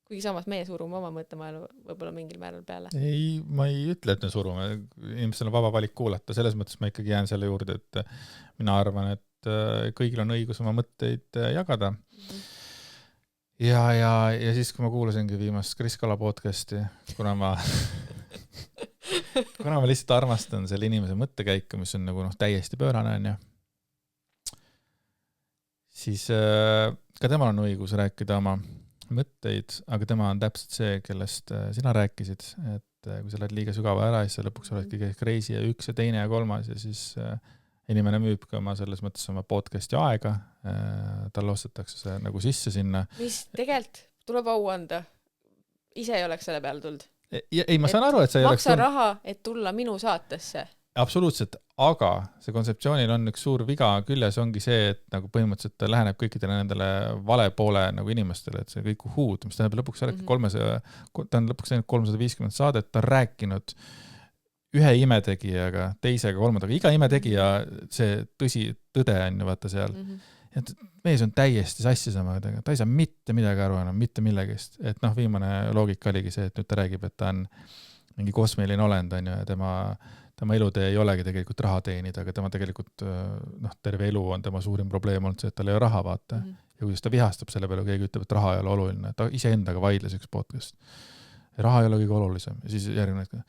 Kuigi samas meie surume oma mõttemaailma võib-olla mingil määral peale. Ei, ma ei ütle, et me surume. Inimestel on vaba valik kuulata. Selles mõttes ma ikkagi jään selle juurde, et mina arvan, et kõigil on õigus oma mõtteid jagada. Ja siis, kui ma kuulasingi viimast Kris Kala podcasti, kuna ma lihtsalt armastan selle inimese mõttekäiku, mis on nagu täiesti pöörane, on ju. Siis ka temal on õigus rääkida oma mõtteid, aga tema on täpselt see, kellest sina rääkisid, et kui sa lähed liiga sügava ära, siis sa lõpuks oledki crazy ja üks ja teine ja kolmas ja siis inimene müüb ka oma selles mõttes oma podcasti aega, tal ostetakse see nagu sisse sinna. Mis tegelikult tuleb au anda, ise ei oleks selle peale tulnud. Ei, ma saan aru, et sa ei oleks maksa raha, et tulla minu saatesse. Absoluutselt, aga see kontseptsioonil on üks suur viga küljes ongi see, et nagu põhimõtteliselt ta läheneb kõikidele nendele vale poole nagu inimestele, et see kõik huud, mis tähendab lõpuks ta on lõpuks 350 saadet, ta on rääkinud ühe imetegijaga, teisega, kolmandaga, iga imetegija, see tõde on ju vaata seal. Et mees on täiesti sassi samaga, ta ei saa mitte midagi aru enam, mitte millegist. Et viimane loogika oligi see, et nüüd ta räägib, et ta on mingi kosmiline olend on ju, ja tema elutee ei olegi tegelikult raha teenida, aga tema tegelikult terve elu on tema suurim probleem olnud see, et tal ei ole raha vaata. Ja kuidas ta vihastab selle peale, keegi ütleb, et raha ei ole oluline. Ta ise endaga vaidles üks podcast. Raha ei ole kõige olulisem. Ja siis järgmine,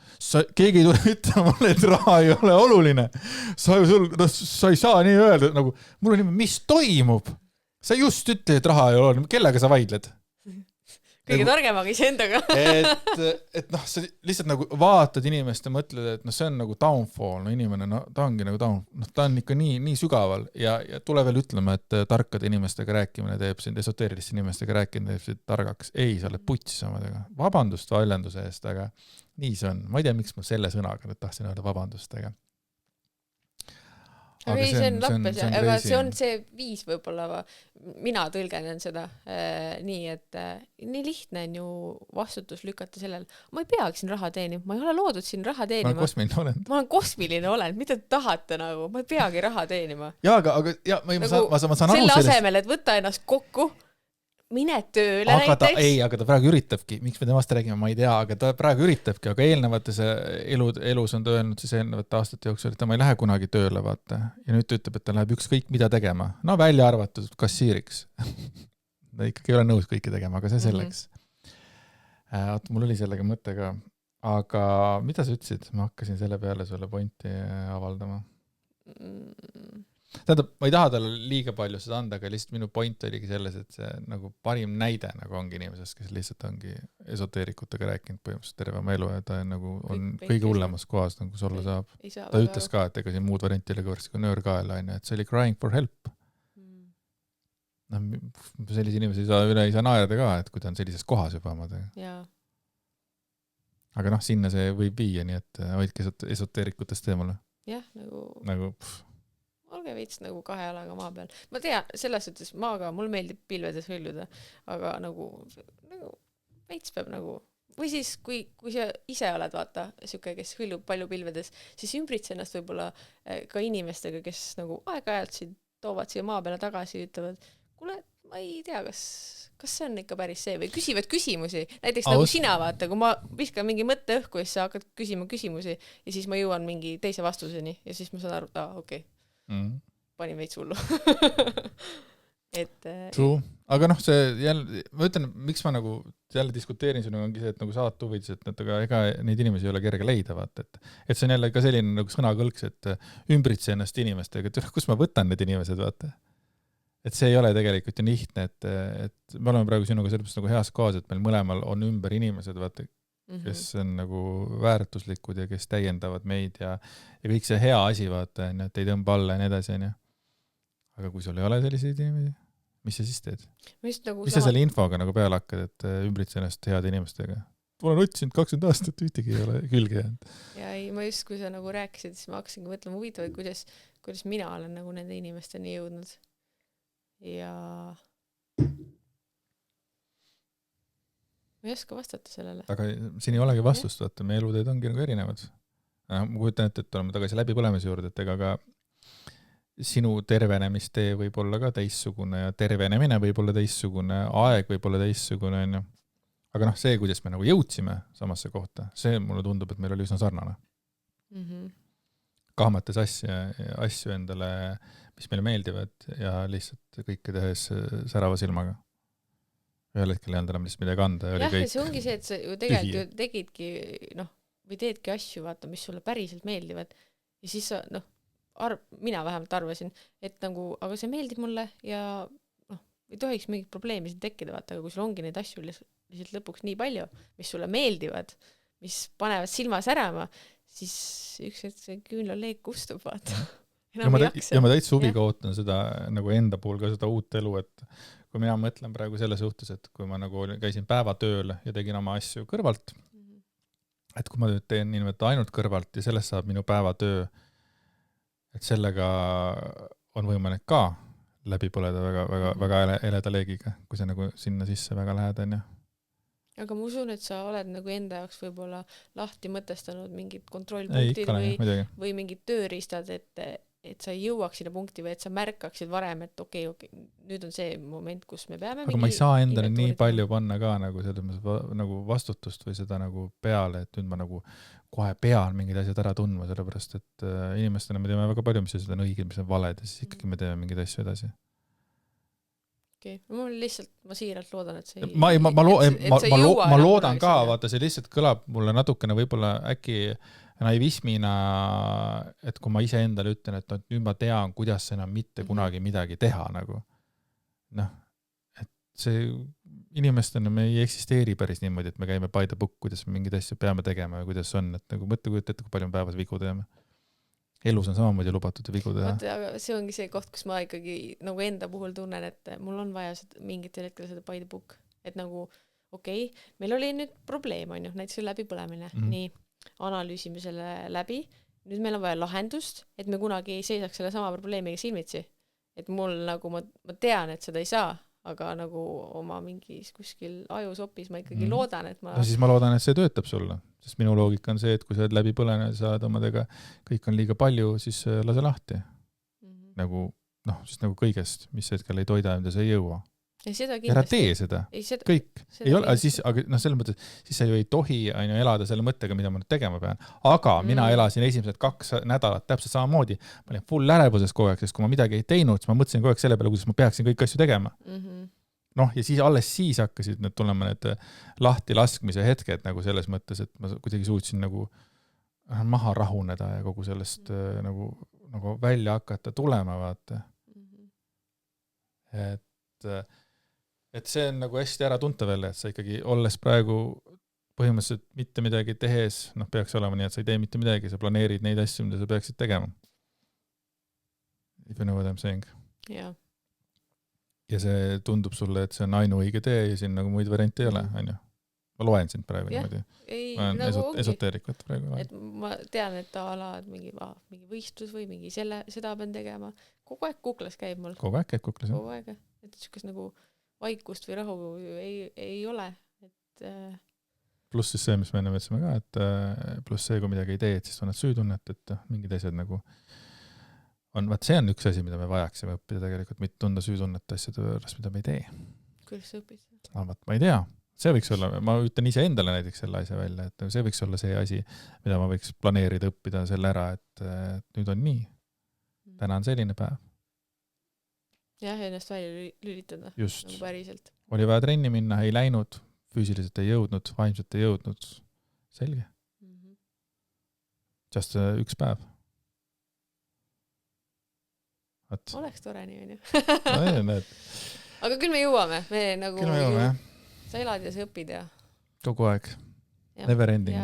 keegi ei tule ütlema mulle, et raha ei ole oluline. Sa ei saa nii öelda, nagu, mul on mis toimub? Sa just ütled, et raha ei ole oluline. Kellega sa vaidled? kõige targemaga iseendaga. et noh, sa lihtsalt nagu vaatad inimest ja mõtled, et noh, see on nagu downfall, no inimene, no ta ongi nagu ta on ikka nii sügaval ja tule veel ütlema, et tarkade inimestega rääkimine teeb sind, esoteeriliste inimestega rääkimine teeb sind targaks. Ei, sa oled putsis omadega. Vabandust väljenduse eest, aga nii see on. Ma ei tea, miks ma selle sõnaga nüüd tahtsin öelda vabandust, aga ei, see on lappes, aga see on see viis võib-olla, mina tõlgendan seda nii, et nii lihtne on ju vastutus lükata sellel. Ma ei peaks siin raha teenima, ma ei ole loodud siin raha teenima. Ma olen kosmiline olend, mida te tahate nagu, ma ei peagi raha teenima. Jaa, aga ja, ma saan aru selle asemel, et võtta ennast kokku, mine tööle aga näiteks. Aga ta praegu üritabki, miks me temast räägime, ma ei tea, aga ta praegu üritabki, aga eelnevates elus on ta öelnud siis eelnevate aastate jooksul, et ta ma ei lähe kunagi tööle, vaata. Ja nüüd ta ütleb, et ta läheb ükskõik mida tegema. No välja arvatud kassiiriks. Ta ikkagi ei ole nõus kõike tegema, aga see selleks. Mul oli sellega mõte ka. Aga mida sa ütlesid? Ma hakkasin selle peale sulle pointi avaldama. Tähendab, ma ei taha talle liiga palju seda anda, aga lihtsalt minu point oligi selles, et see nagu parim näide nagu ongi inimesest, kes lihtsalt ongi esoteerikutega rääkinud põhimõtteliselt terve oma elu ja ta nagu on kõige hullemas kohas, nagu kus olla saab. Ta ütles ka, et ega siin muud varianti oli kõvõrsti kui nöörkaela, et see oli crying for help. Sellise inimese ei saa naerda ka, et kui ta on sellises kohas juba omadega. Aga noh, sinna see võib viia, nii et hoidke esoteerikutest teemale. Jah, nagu olge veits nagu kahe jalaga maa peal. Ma tean, selles suhtes maaga, mul meeldib pilvedes hõljuda, aga nagu veits peab nagu, või siis kui sa ise oled, vaata, siuke, kes hõljub palju pilvedes, siis ümbritse ennast võib-olla ka inimestega, kes nagu aeg-ajalt toovad siia maa peale tagasi ja ütlevad, kuule, ma ei tea, kas see on ikka päris see või küsivad küsimusi. Näiteks nagu sina, vaata, kui ma viskan mingi mõtte õhku ja siis sa hakkad küsima küsimusi ja siis ma jõuan mingi teise vastuseni ja siis ma saan aru, okei. Panin veits hullu. True. Aga noh, see jälle, ma ütlen, miks ma nagu jälle diskuteerin sinuga ongi see, et nagu saad huvides, et ega neid inimesi ei ole kerge leida, vaata, et see on jälle ka selline nagu sõnakõlks, et ümbritse ennast inimestega, et kus ma võtan need inimesed, vaata. Et see ei ole tegelikult ju lihtne, et me oleme praegu sinuga sellepärast nagu heas kohas, et meil mõlemal on ümber inimesed, vaata, kes on nagu väärtuslikud ja kes täiendavad meid ja kõik see hea asi, vaata, et ei tõmba alla ja nii edasi, on ju. Aga kui sul ei ole selliseid inimesi, mis sa siis teed? Mis sa selle infoga nagu peale hakkad, et ümbritse ennast head inimestega? Olen otsinud 20 aastat, ühtegi ei ole külge jäänud. Ja ei, ma just, kui sa nagu rääkisid, siis ma hakkasin mõtlema huvitavaid, kuidas mina olen nagu nende inimesteni jõudnud. Ja ma ei oska vastata sellele. Aga siin ei olegi vastust, vaata, meie eluteed ongi nagu erinevad. Ma kujutan, et oleme tagasi läbipõlemise juurde, et ega ka sinu tervenemistee võib olla ka teissugune ja tervenemine võib olla teissugune, aeg võib olla teissugune, on ju. Aga noh, see, kuidas me nagu jõudsime samasse kohta, see mulle tundub, et meil oli üsna sarnane. Kahmates asju endale, mis meile meeldivad ja lihtsalt kõike tehes särava silmaga. Ühel hetkel ei olnud enam lihtsalt midagi anda. Jah, ja see ongi see, et sa ju tegelikult tegidki, või teedki asju, vaata, mis sulle päriselt meeldivad. Ja siis sa, mina vähemalt arvasin, et nagu, aga see meeldib mulle ja ei tohiks mingit probleemi siin tekkida, vaata, aga kui sul ongi neid asju lihtsalt lõpuks nii palju, mis sulle meeldivad, mis panevad silma särama, siis üks hetk see küünlaleek kustub, vaata. Ja ma täitsa huviga ootan seda nagu enda puhul ka seda uut elu, et kui mina mõtlen praegu selle suhtes, et kui ma nagu käisin päevatööl ja tegin oma asju kõrvalt, et kui ma nüüd teen niimoodi ainult kõrvalt ja sellest saab minu päevatöö, et sellega on võimalik ka läbi põleda väga eleda leegiga, kui see nagu sinna sisse väga lähed, on ju. Aga ma usun, et sa oled nagu enda jaoks võib-olla lahti mõtestanud mingid kontrollpunktid või mingid tööriistad, et sa ei jõuaks sinna punkti või et sa märkaksid varem, et okei, nüüd on see moment, kus me peame aga ma ei saa endale nii palju panna ka nagu, nagu vastutust või seda nagu peale, et nüüd ma nagu kohe pean mingid asjad ära tundma, sellepärast et inimestena me teeme väga palju, mis asjad on õiged, mis on valed ja siis ikkagi me teeme mingid asju edasi. Okay. Ma siiralt loodan, et see ma loodan ka, vaata, see lihtsalt kõlab mulle natukene võib-olla äkki naivismina, et kui ma ise endale ütlen, et nüüd ma tean, kuidas enam mitte kunagi midagi teha, nagu. Et see inimestena me ei eksisteeri päris niimoodi, et me käime by the book, kuidas me mingeid asju peame tegema ja kuidas on, et nagu mõtle kujuta ette, kui palju me päevas vigu teeme. Elus on samamoodi lubatud ja vigu teha. Aga see ongi see koht, kus ma ikkagi nagu enda puhul tunnen, et mul on vaja mingitel hetkel seda by the book, et nagu okei, meil oli nüüd probleem, on ju, näiteks läbipõlemine, nii analüüsime selle läbi, nüüd meil on vaja lahendust, et me kunagi ei seisaks selle sama probleemiga silmitsi. Et mul nagu ma tean, et seda ei saa, aga nagu oma mingis kuskil ajusopis ma ikkagi loodan, et ma... No siis ma loodan, et see töötab sulle, sest minu loogika on see, et kui sa oled läbi põlene, saad omadega, kõik on liiga palju, siis lase lahti. Nagu, siis nagu kõigest, mis hetkel ei toida, mida sa ei jõua. Ära tee seda. Kõik. Ei ole, siis, aga selles mõttes, siis sa ju ei tohi elada selle mõttega, mida ma nüüd tegema pean. Aga mina elasin esimesed 2 nädalat täpselt samamoodi. Ma olin full ärevuses kogu aeg, sest kui ma midagi ei teinud, siis ma mõtlesin kogu aeg selle peale, kuidas ma peaksin kõik asju tegema. Ja siis alles siis hakkasid need tulema need lahti laskmise hetked nagu selles mõttes, et ma kuidagi suutsin nagu maha rahuneda ja kogu sellest nagu välja hakata tulema, vaata. Et see on nagu hästi ära tunta veel, et sa ikkagi olles praegu põhimõtteliselt mitte midagi tehes, peaks olema nii, et sa ei tee mitte midagi, sa planeerid neid asju, mida sa peaksid tegema. If you know what I'm saying. Yeah. Ja see tundub sulle, et see on ainuõige tee ja siin nagu muid variante ei ole, on ju? Ma loen sind praegu niimoodi. Ma olen esoteerikat praegu. Et ma tean, et ta alad mingi võistlus või mingi seda pean tegema. Kogu aeg kuklas käib mul. Kogu aeg käib kuklas, Kogu aeg. Et sükkas nagu vaikust või rahu ei ole. Et, pluss siis see, mis me enne mõtlesime ka, et pluss see, kui midagi ei tee, et siis tunned süütunnet, et mingid asjad nagu on, see on üks asi, mida me vajaksime õppida tegelikult, mitte tunda süütunnet asjade võrras, mida me ei tee. Kuidas sa õpid? Ma ei tea. See võiks olla, ma ütlen ise endale näiteks selle asja välja, et see võiks olla see asi, mida ma võiks planeerida, õppida selle ära, et nüüd on nii. Täna on selline päev. Jah, ennast välja lülitada. Just. Nagu päriselt. Oli vaja trenni minna, ei läinud, füüsiliselt ei jõudnud, vaimselt ei jõudnud. Selge. Just üks päev. Oleks tore nii, on ju. No, aga küll me jõuame. Küll me jõuame, jah. Sa elad ja sa õpid ja... Kogu aeg. Never ending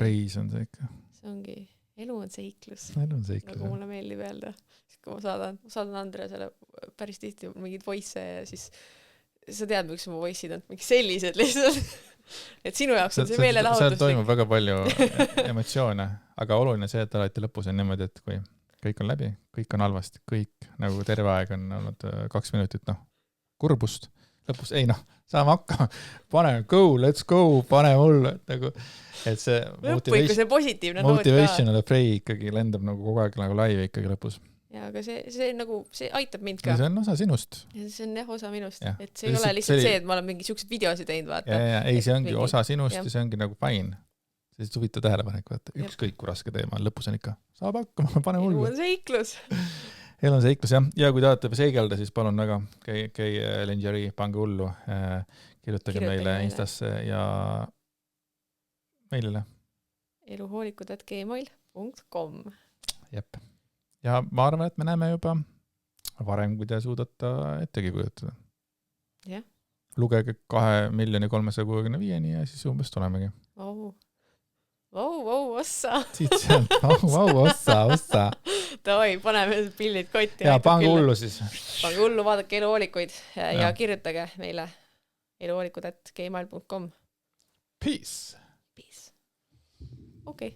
reis on see ikka. See ongi... Elu on seiklus. Elu on seiklus, nagu mulle meeldib öelda. Siis kui ma saadan Andreasele päris tihti mingid voice ja siis sa tead, miks mu voice'id on mingi sellised lihtsalt. Et sinu jaoks on see meelelahutuslik. Seal toimub väga palju emotsioone, aga oluline see, et alati lõpus on niimoodi, et kui kõik on läbi, kõik on halvasti, kõik nagu terve aeg on olnud 2 minutit, kurbust. Lõpus, saame hakkama, let's go, pane mulle, nagu, et see motivational play ikkagi lendab nagu kogu aeg nagu laivi ikkagi lõpus. Ja, aga see aitab mind ka. See on osa sinust. Ja see on osa minust, et see ei ole lihtsalt see, et ma olen mingi siuksed videosid teinud, vaata. Ei, see ongi osa sinust ja see ongi nagu fine. See on huvitav tähelepanek, vaata. Ükskõik kui raske teema on, lõpus on ikka, saab hakkama, pane mulle. Elu on seiklus. Elu on seiklus, jah. Ja kui tahate seigelda, siis palun väga, käi Lingerie, pange hullu, kirjutage meile Instasse ja meilile. eluhoolikud@gmail.com. Jep. Ja ma arvan, et me näeme juba varem, kui te suudate ettegi kujutada. Jah. Lugege 2,365,000 ja siis umbes tulemegi. Ossa. Ossa. Davai, paneme pildid kotti. Ja pange hullu siis. Pange hullu, vaadake eluhoolikuid ja kirjutage meile eluhoolikud@gmail.com. Peace. Okei.